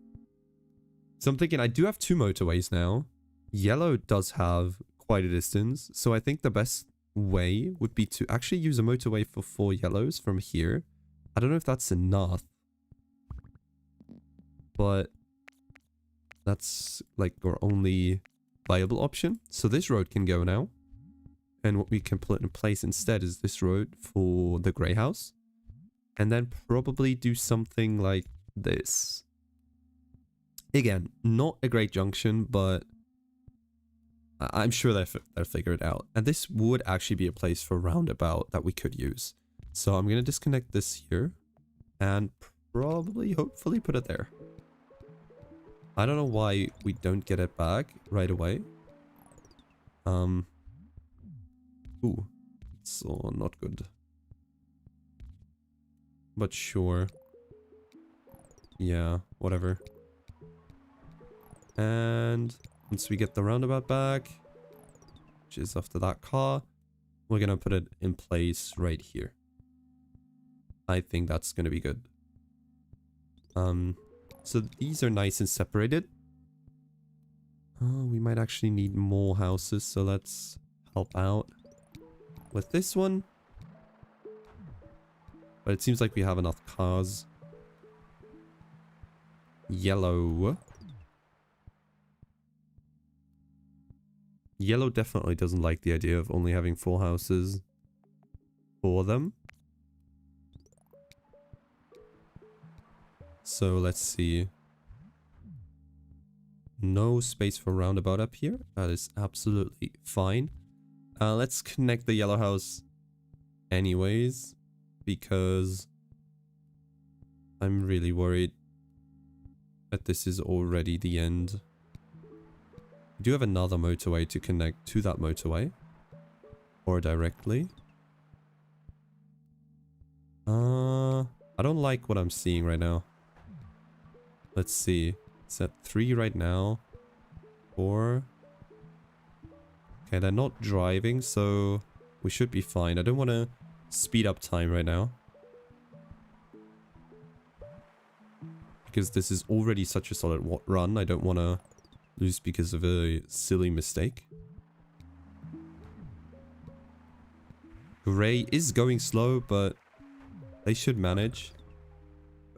So I'm thinking I do have 2 motorways now. Yellow does have quite a distance, so I think the best way would be to actually use a motorway for 4 yellows from here. I don't know if that's enough, but that's like our only viable option. So this road can go now, and what we can put in place instead is this road for the grey house, and then probably do something like this. Again, not a great junction, but I'm sure they'll figure it out. And this would actually be a place for roundabout that we could use. So I'm going to disconnect this here and probably, hopefully put it there. I don't know why we don't get it back right away. Ooh, it's not good. But sure. Yeah, whatever. And once we get the roundabout back, which is after that car, we're going to put it in place right here. I think that's going to be good. So these are nice and separated. Oh, we might actually need more houses, so let's help out with this one. But it seems like we have enough cars. Yellow. Yellow definitely doesn't like the idea of only having 4 houses for them. So let's see. No space for roundabout up here. That is absolutely fine. Let's connect the yellow house anyways, because I'm really worried that this is already the end. We do have another motorway to connect to that motorway, or directly. I don't like what I'm seeing right now. Let's see. It's at 3 right now. 4. Okay, they're not driving, so we should be fine. I don't want to speed up time right now, because this is already such a solid run. I don't want to lose because of a silly mistake. Gray is going slow, but they should manage.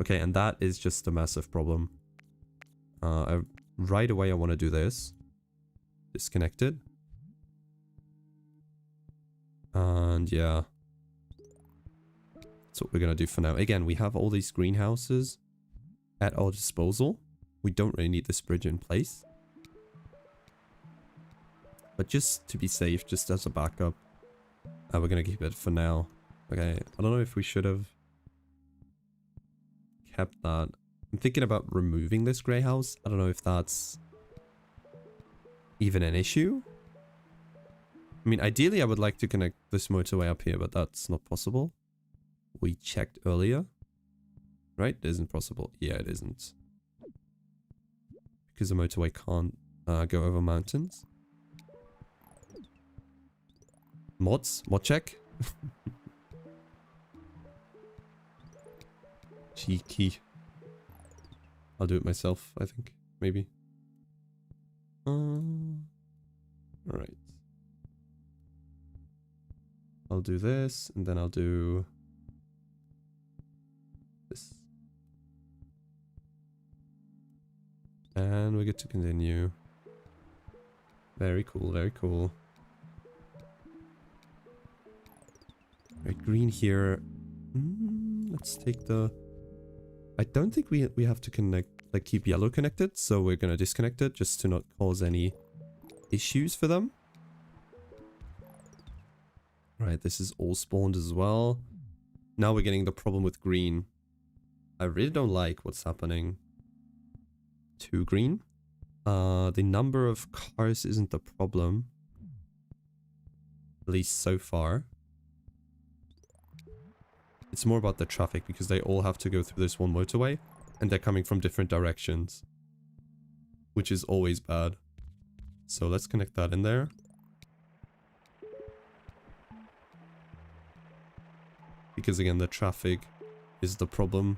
Okay, and that is just a massive problem. Right away I want to do this. Disconnected. And yeah. That's what we're going to do for now. Again, we have all these greenhouses at our disposal. We don't really need this bridge in place. But just to be safe, just as a backup, we're going to keep it for now. Okay, I don't know if we should have kept that. I'm thinking about removing this grey house. I don't know if that's even an issue. I mean, ideally I would like to connect this motorway up here, but that's not possible. We checked earlier. Right? It isn't possible. Yeah, it isn't. Because the motorway can't go over mountains. Mods? Mod check? Cheeky. I'll do it myself, I think. Maybe. Alright. I'll do this, and then I'll do this. And we get to continue. Very cool, very cool. Right, green here. Let's take the... I don't think we have to connect, like keep yellow connected, so we're gonna disconnect it just to not cause any issues for them. Right, this is all spawned as well. Now we're getting the problem with green. I really don't like what's happening to green. The number of cars isn't the problem. At least so far. It's more about the traffic because they all have to go through this one motorway and they're coming from different directions, which is always bad. So let's connect that in there. Because again, the traffic is the problem.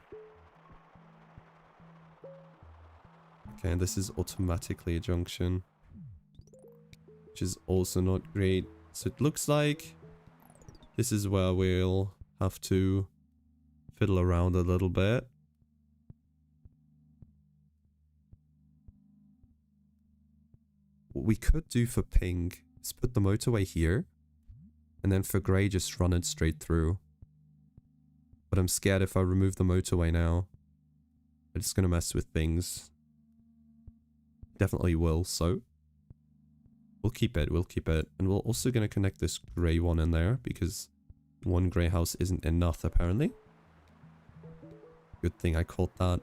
Okay, and this is automatically a junction, which is also not great. So it looks like this is where we'll have to fiddle around a little bit. What we could do for pink is put the motorway here, and then for grey just run it straight through. But I'm scared if I remove the motorway now, it's gonna mess with things. Definitely will, so we'll keep it, and we're also gonna connect this grey one in there because one grey house isn't enough apparently. Good thing I caught that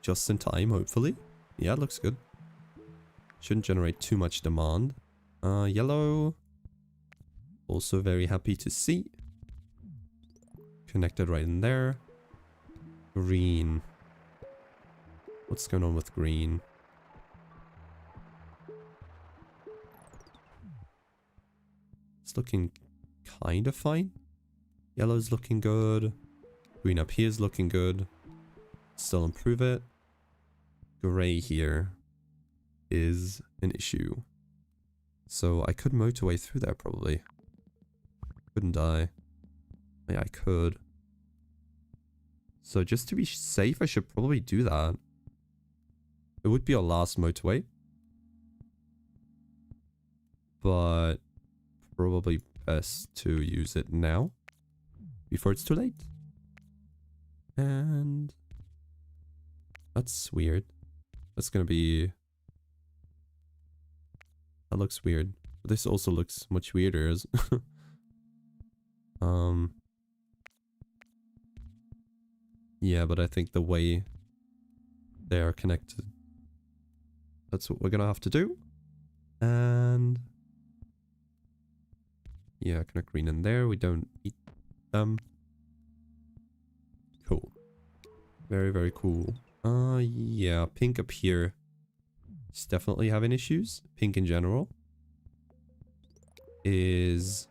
just in time, hopefully. Yeah, it looks good. Shouldn't generate too much demand. Yellow, also very happy to see. Connected right in there. Green. What's going on with green? It's looking kind of fine. Yellow's looking good. Green up here is looking good. Still improve it. Grey here is an issue. So I could motorway through there probably. Couldn't I? Yeah, I could. So just to be safe, I should probably do that. It would be our last motorway. But probably best to use it now before it's too late. And that's weird. That's gonna be... That looks weird. But this also looks much weirder. Yeah, but I think the way they are connected, that's what we're gonna have to do. And yeah, connect green in there. We don't need them. Cool. Very, very cool. Yeah, pink up here is definitely having issues. Pink in general is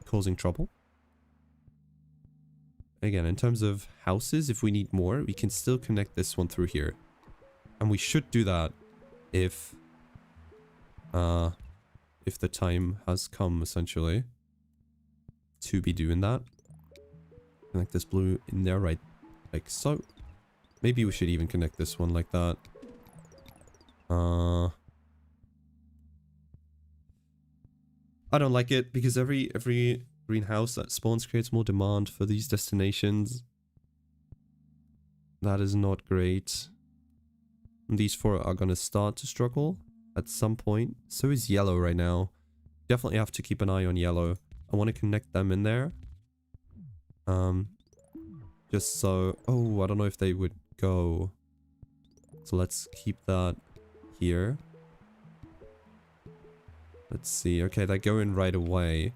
causing trouble. Again, in terms of houses, if we need more, we can still connect this one through here. And we should do that if the time has come, essentially, to be doing that. Connect this blue in there, right, like so. Maybe we should even connect this one like that. I don't like it because every greenhouse that spawns creates more demand for these destinations. That is not great. And these four are gonna start to struggle at some point. So is yellow right now. Definitely have to keep an eye on yellow. I want to connect them in there. Just so... Oh, I don't know if they would go. So let's keep that here. Let's see. Okay, they go in right away.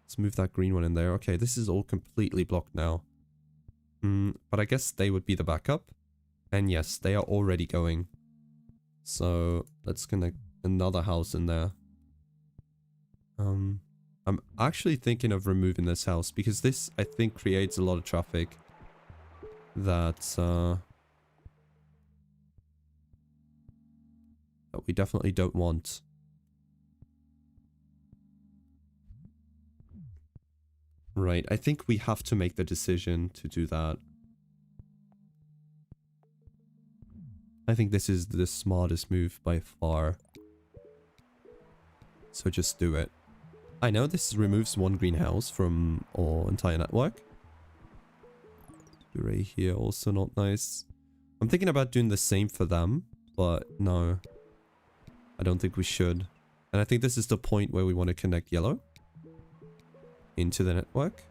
Let's move that green one in there. Okay, this is all completely blocked now. But I guess they would be the backup. And yes, they are already going. So let's connect another house in there. I'm actually thinking of removing this house because this, I think, creates a lot of traffic that we definitely don't want. Right, I think we have to make the decision to do that. I think this is the smartest move by far. So just do it. I know this removes one greenhouse from our entire network. Gray here, also not nice. I'm thinking about doing the same for them, but no. I don't think we should. And I think this is the point where we want to connect yellow into the network.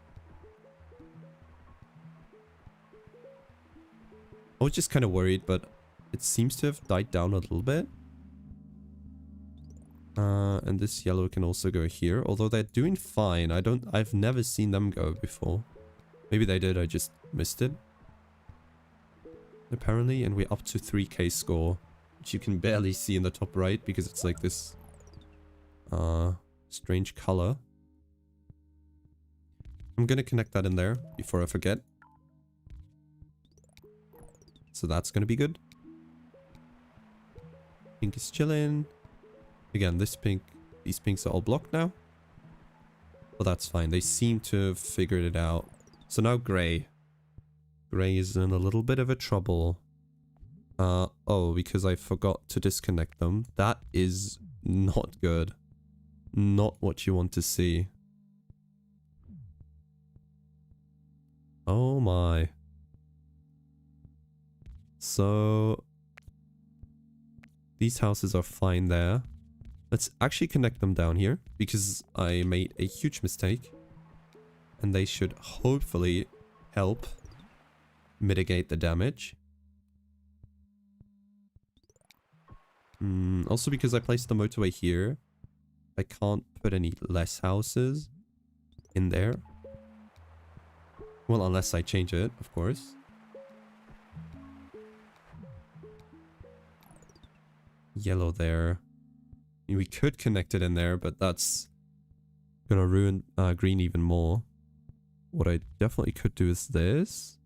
I was just kind of worried, but it seems to have died down a little bit. And this yellow can also go here, although they're doing fine. I've never seen them go before. Maybe they did, I just missed it. Apparently, and we're up to 3k score, which you can barely see in the top right because it's like this strange color. I'm gonna connect that in there before I forget. So that's gonna be good. Pink is chilling. Again, these pinks are all blocked now. But that's fine. They seem to have figured it out. So now gray. Gray is in a little bit of a trouble. Oh, because I forgot to disconnect them. That is not good. Not what you want to see. Oh my. So these houses are fine there. Let's actually connect them down here because I made a huge mistake. And they should hopefully help mitigate the damage. Also because I placed the motorway here, I can't put any less houses in there. Well, unless I change it, of course. Yellow there. I mean, we could connect it in there, but that's gonna ruin green even more. What I definitely could do is this.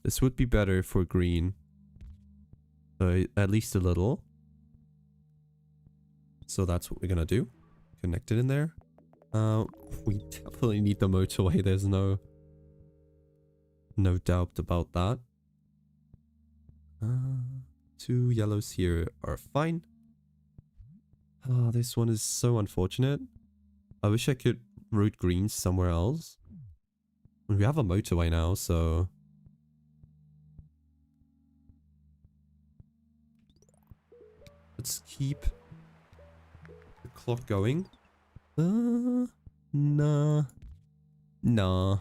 This would be better for green. At least a little. So that's what we're gonna do. Connect it in there. We definitely need the motorway. There's no doubt about that. 2 yellows here are fine. This one is so unfortunate. I wish I could route green somewhere else. We have a motorway now, so... Let's keep the clock going. Nah. Nah.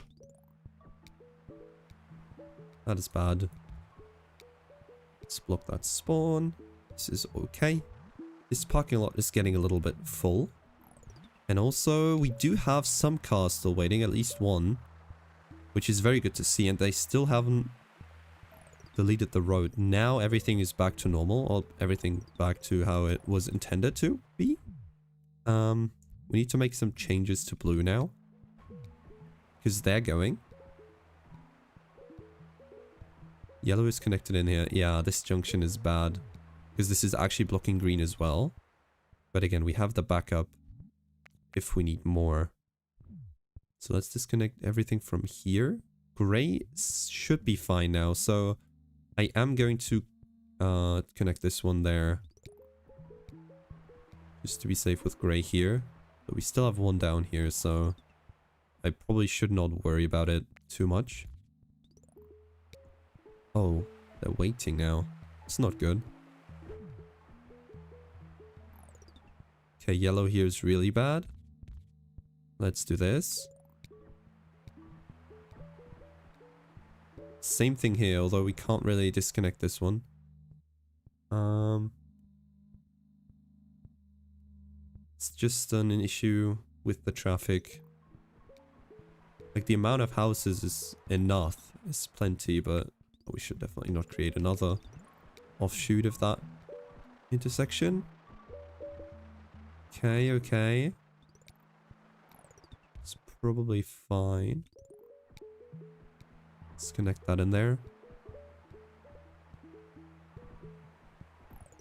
That is bad. Let's block that spawn. This is okay. This parking lot is getting a little bit full. And also, we do have some cars still waiting, at least one. Which is very good to see, and they still haven't deleted the road. Now everything is back to normal, or everything back to how it was intended to be. We need to make some changes to blue now. Because they're going. Yellow is connected in here. Yeah, this junction is bad. Because this is actually blocking green as well. But again, we have the backup if we need more. So let's disconnect everything from here. Gray should be fine now. So I am going to connect this one there. Just to be safe with gray here. But we still have one down here, so I probably should not worry about it too much. Oh, they're waiting now. It's not good. Okay, yellow here is really bad. Let's do this. Same thing here, although we can't really disconnect this one. It's just an issue with the traffic. Like, the amount of houses is enough. It's plenty, but we should definitely not create another offshoot of that intersection. Okay, okay. It's probably fine. Let's connect that in there.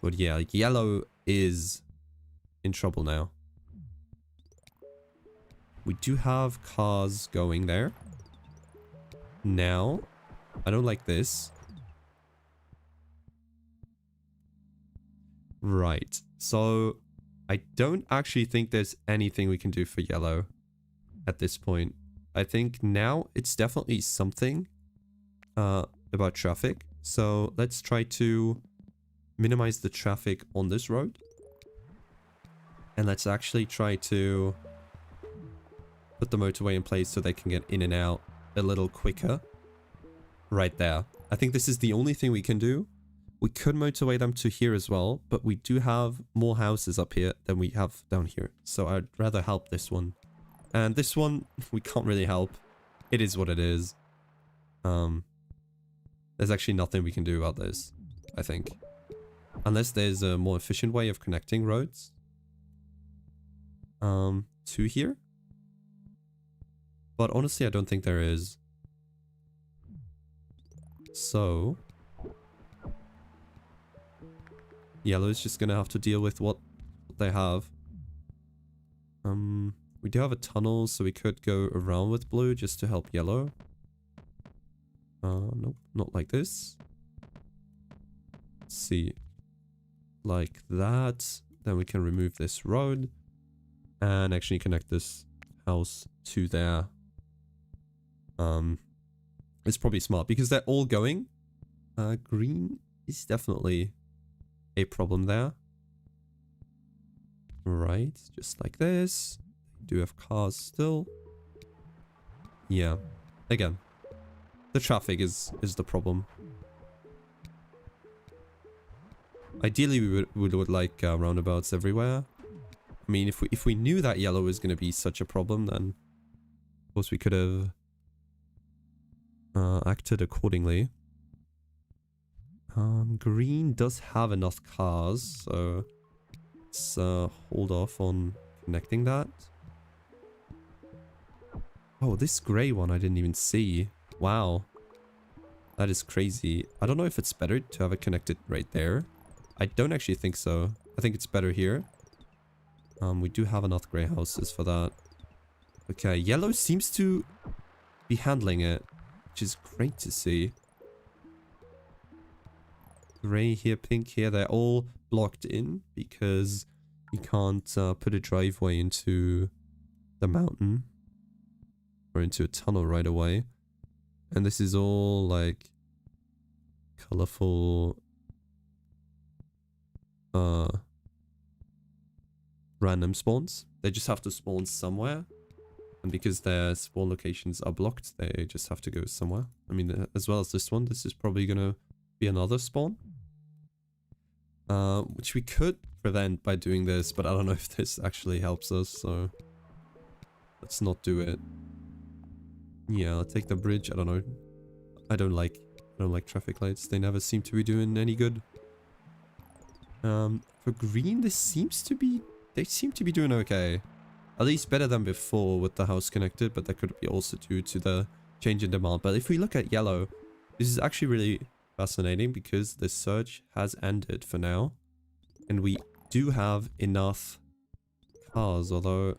But yeah, like, yellow is in trouble now. We do have cars going there. Now, I don't like this. Right, so I don't actually think there's anything we can do for yellow at this point. I think now it's definitely something about traffic. So let's try to minimize the traffic on this road. And let's actually try to put the motorway in place so they can get in and out a little quicker. Right there. I think this is the only thing we can do. We could motorway them to here as well, but we do have more houses up here than we have down here. So I'd rather help this one. And this one, we can't really help. It is what it is. There's actually nothing we can do about this, I think. Unless there's a more efficient way of connecting roads. To here. But honestly, I don't think there is. So yellow is just gonna have to deal with what they have. We do have a tunnel, so we could go around with blue just to help yellow. Nope, not like this. Let's see. Like that. Then we can remove this road and actually connect this house to there. It's probably smart because they're all going. Green is definitely a problem there. Right, just like this. Do have cars still. Yeah, again, the traffic is the problem. Ideally, we would like roundabouts everywhere. I mean, if we knew that yellow was going to be such a problem, then of course we could have acted accordingly. Green does have enough cars, so let's hold off on connecting that. Oh, this grey one I didn't even see. Wow. That is crazy. I don't know if it's better to have it connected right there. I don't actually think so. I think it's better here. We do have enough grey houses for that. Okay, yellow seems to be handling it, which is great to see. Grey here, pink here, they're all blocked in because you can't put a driveway into the mountain or into a tunnel right away. And this is all like colorful random spawns. They just have to spawn somewhere. And because their spawn locations are blocked, they just have to go somewhere. I mean, as well as this one, this is probably going to be another spawn. Which we could prevent by doing this, but I don't know if this actually helps us, so let's not do it. Yeah, I'll take the bridge. I don't know. I don't like traffic lights. They never seem to be doing any good. For green, they seem to be doing okay. At least better than before with the house connected, but that could be also due to the change in demand. But if we look at yellow, this is actually really fascinating because the surge has ended for now. And we do have enough cars, although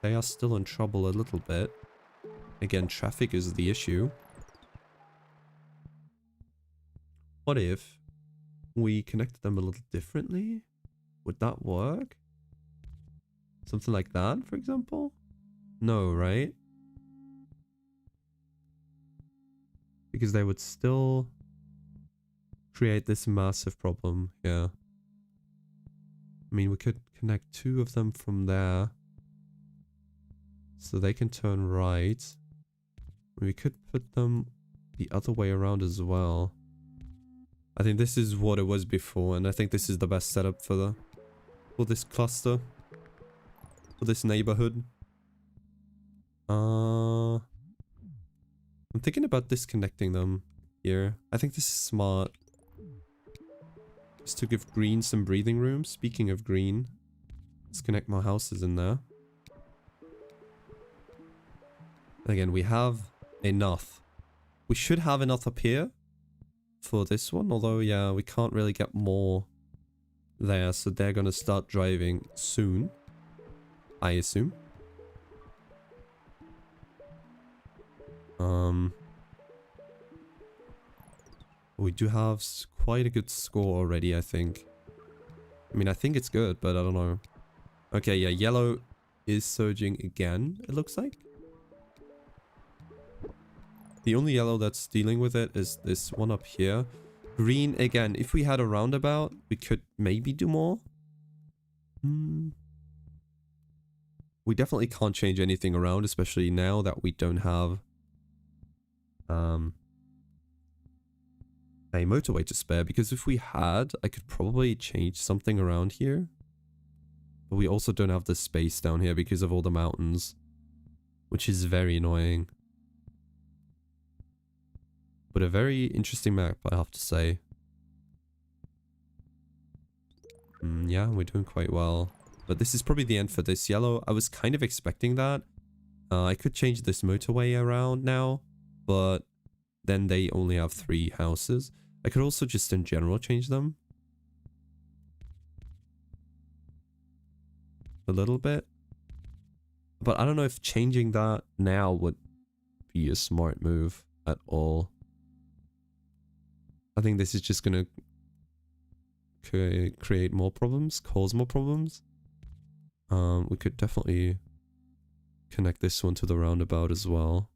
they are still in trouble a little bit. Again, traffic is the issue. What if we connected them a little differently? Would that work? Something like that, for example? No, right? Because they would still create this massive problem, yeah. I mean, we could connect two of them from there. So they can turn right. We could put them the other way around as well. I think this is what it was before, and I think this is the best setup for this cluster. for this neighborhood. I'm thinking about disconnecting them here. I think this is smart. Just to give green some breathing room. Speaking of green, let's connect more houses in there. Again, we have enough. We should have enough up here for this one. Although, yeah, we can't really get more there. So they're going to start driving soon, I assume. We do have quite a good score already, I think. I mean, I think it's good, but I don't know. Okay, yeah, yellow is surging again, it looks like. The only yellow that's dealing with it is this one up here. Green, again, if we had a roundabout, we could maybe do more. We definitely can't change anything around, especially now that we don't have a motorway to spare, because if we had, I could probably change something around here. But we also don't have the space down here because of all the mountains, which is very annoying. But a very interesting map, I have to say. Yeah, we're doing quite well. But this is probably the end for this yellow. I was kind of expecting that. I could change this motorway around now, but then they only have 3 houses. I could also just in general change them a little bit. But I don't know if changing that now would be a smart move at all. I think this is just going to create more problems, cause more problems. We could definitely connect this one to the roundabout as well.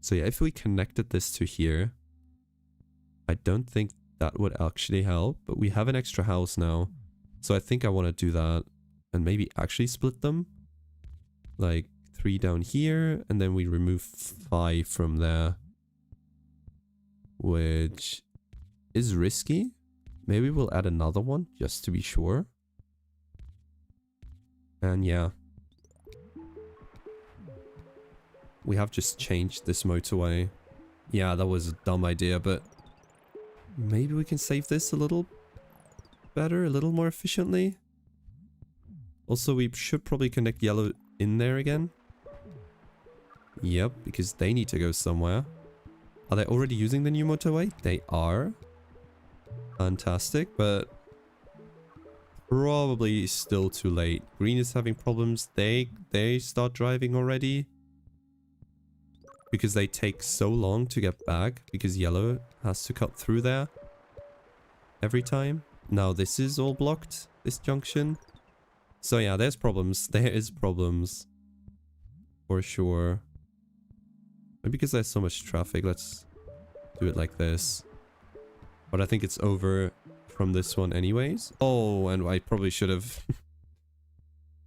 So yeah, if we connected this to here, I don't think that would actually help, but we have an extra house now. So I think I want to do that and maybe actually split them. Like 3 down here, and then we remove 5 from there. Which is risky. Maybe we'll add another one just to be sure. And yeah. We have just changed this motorway. Yeah, that was a dumb idea, but maybe we can save this a little better, a little more efficiently. Also, we should probably connect yellow in there again. Yep, because they need to go somewhere. Are they already using the new motorway? They are. Fantastic, but probably still too late. Green is having problems. They start driving already. Because they take so long to get back. Because yellow has to cut through there. Every time. Now this is all blocked. This junction. So yeah, there's problems. There is problems. For sure. Maybe because there's so much traffic. Let's do it like this. But I think it's over from this one anyways. Oh, and I probably should have...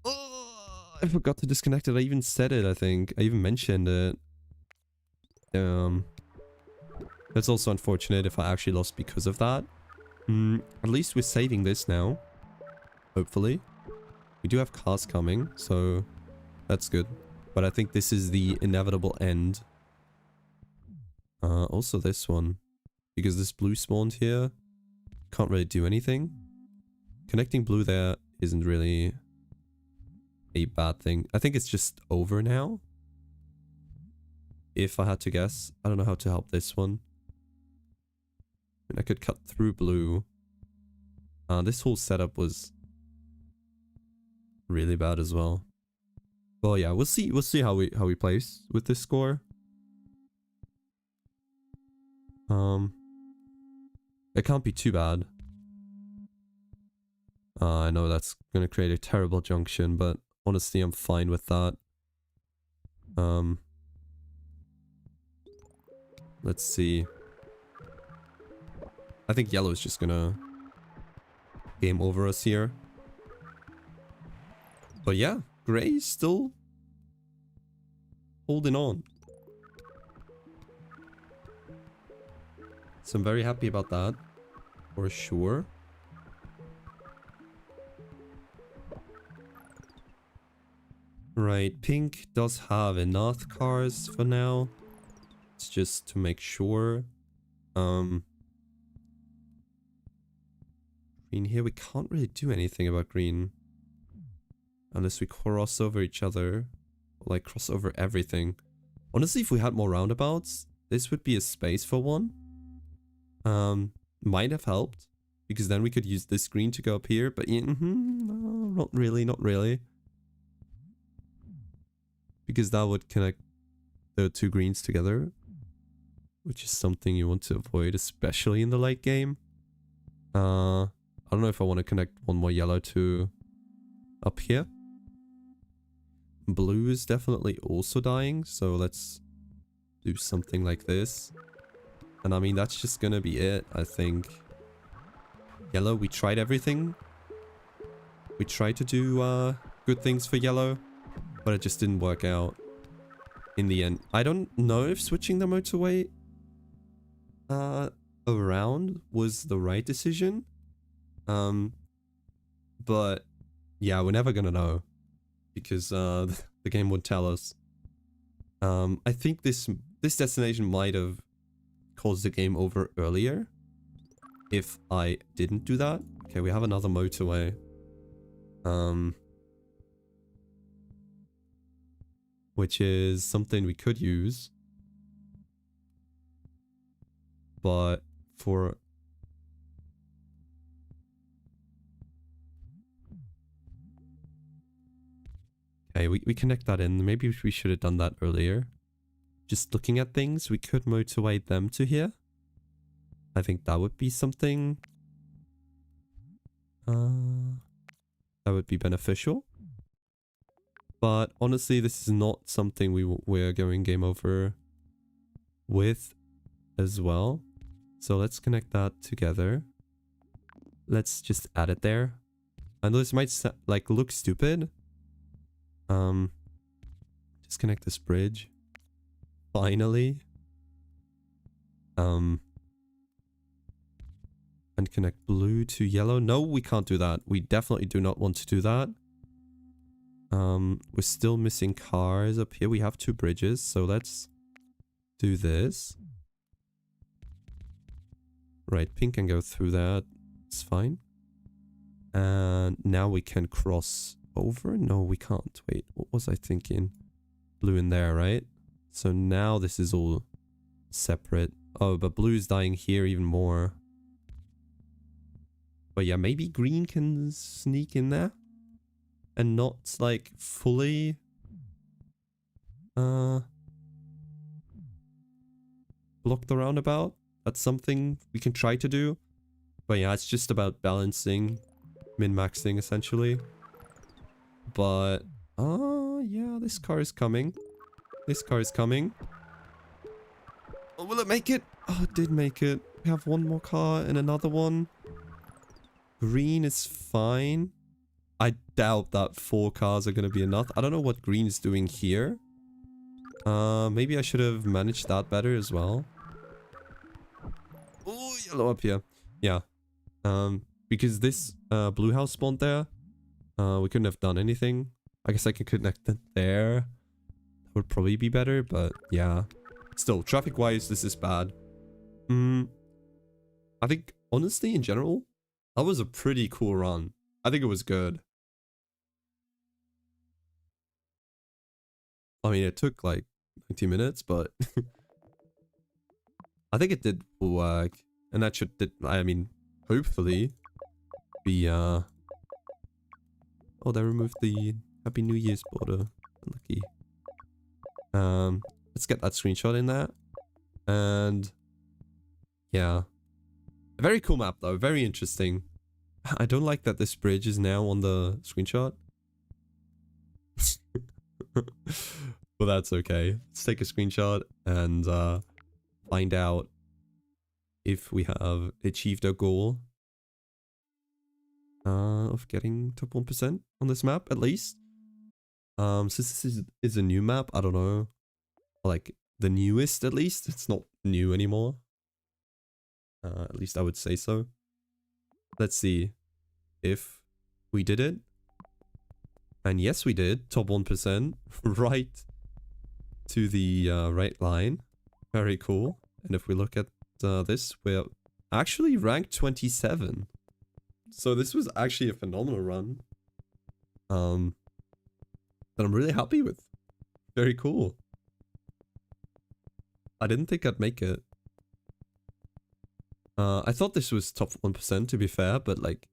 Oh, I forgot to disconnect it. I even said it, I think. I even mentioned it. That's also unfortunate if I actually lost because of that. At least we're saving this now. Hopefully. We do have cars coming, so that's good. But I think this is the inevitable end. Also this one. Because this blue spawned here. Can't really do anything. Connecting blue there isn't really a bad thing. I think it's just over now. If I had to guess. I don't know how to help this one. I could cut through blue. This whole setup was really bad as well. Well, yeah, we'll see how we place with this score. It can't be too bad. I know that's gonna create a terrible junction, but honestly, I'm fine with that. Let's see. I think yellow is just gonna game over us here. But yeah, gray is still holding on. So I'm very happy about that, for sure. Right, pink does have enough cars for now. It's just to make sure. Green here, we can't really do anything about green. Unless we cross over each other. Or like cross over everything. Honestly, if we had more roundabouts, this would be a space for one. Might have helped. Because then we could use this green to go up here. But yeah, no, not really, not really. Because that would connect the two greens together. Which is something you want to avoid, especially in the late game. I don't know if I want to connect one more yellow to up here. Blue is definitely also dying, so let's do something like this. And I mean, that's just gonna be it, I think. Yellow, we tried everything. We tried to do good things for yellow, but it just didn't work out in the end. I don't know if switching the motorway around was the right decision. But yeah, we're never gonna know because the game won't tell us. I think this destination might have caused the game over earlier if I didn't do that. Okay, we have another motorway. Which is something we could use. But for... Okay, we connect that in. Maybe we should have done that earlier. Just looking at things, we could motorway them to here. I think that would be something... that would be beneficial. But honestly, this is not something we're going game over with as well. So let's connect that together. Let's just add it there. I know this might like look stupid. Just connect this bridge. Finally. And connect blue to yellow. No, we can't do that. We definitely do not want to do that. We're still missing cars up here. We have two bridges, so let's do this. Right, pink can go through that. It's fine. And now we can cross over? No, we can't. Wait, what was I thinking? Blue in there, right? So now this is all separate. Oh, but blue's dying here even more. But yeah, maybe green can sneak in there. And not, like, fully... block the roundabout. That's something we can try to do. But yeah, it's just about balancing, min-maxing, essentially. But... yeah, this car is coming. This car is coming. Oh, will it make it? Oh, it did make it. We have one more car and another one. Green is fine. I doubt that 4 cars are going to be enough. I don't know what green is doing here. Maybe I should have managed that better as well. Oh, yellow up here. Yeah. Because this blue house spawned there. We couldn't have done anything. I guess I can connect it there. That would probably be better, but yeah. Still, traffic-wise, this is bad. I think, honestly, in general, that was a pretty cool run. I think it was good. I mean, it took like 90 minutes, but I think it did work. And that should, I mean, hopefully be, oh, they removed the Happy New Year's border. Lucky. Let's get that screenshot in there. And yeah. A very cool map though, very interesting. I don't like that this bridge is now on the screenshot. Well, that's okay. Let's take a screenshot and find out if we have achieved our goal of getting top 1% on this map, at least. Since this is a new map, I don't know. Like, the newest, at least. It's not new anymore. At least I would say so. Let's see if we did it. And yes, we did. Top 1%. Right to the right line. Very cool. And if we look at this, we're actually ranked 27. So this was actually a phenomenal run. That I'm really happy with. Very cool. I didn't think I'd make it. I thought this was top 1% to be fair, but like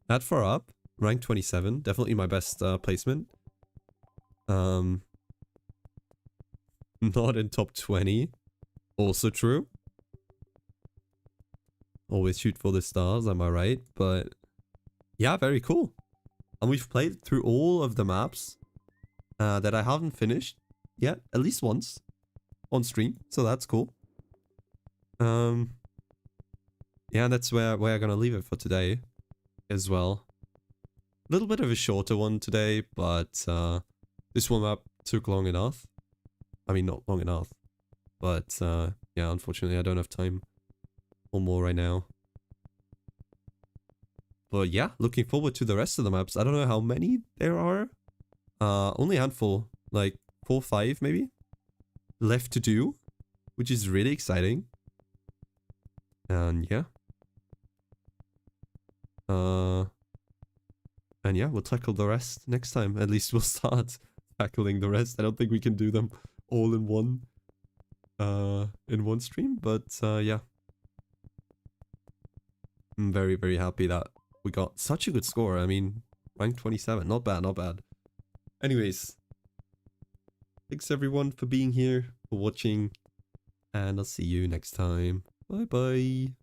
that far up, rank 27, definitely my best placement. Not in top 20, also true. Always shoot for the stars, am I right? But yeah, very cool. And we've played through all of the maps that I haven't finished yet, at least once on stream, so that's cool. Yeah, that's where I'm gonna leave it for today as well. A little bit of a shorter one today, but this one map took long enough. I mean, not long enough, but yeah, unfortunately I don't have time for more right now. But yeah, looking forward to the rest of the maps. I don't know how many there are. Only a handful, like 4 or 5 maybe, left to do, which is really exciting. And yeah. And yeah, we'll tackle the rest next time. At least we'll start tackling the rest. I don't think we can do them all in one stream, but yeah. I'm very, very happy that we got such a good score. I mean, rank 27. Not bad, not bad. Anyways, thanks everyone for being here, for watching, and I'll see you next time. Bye bye.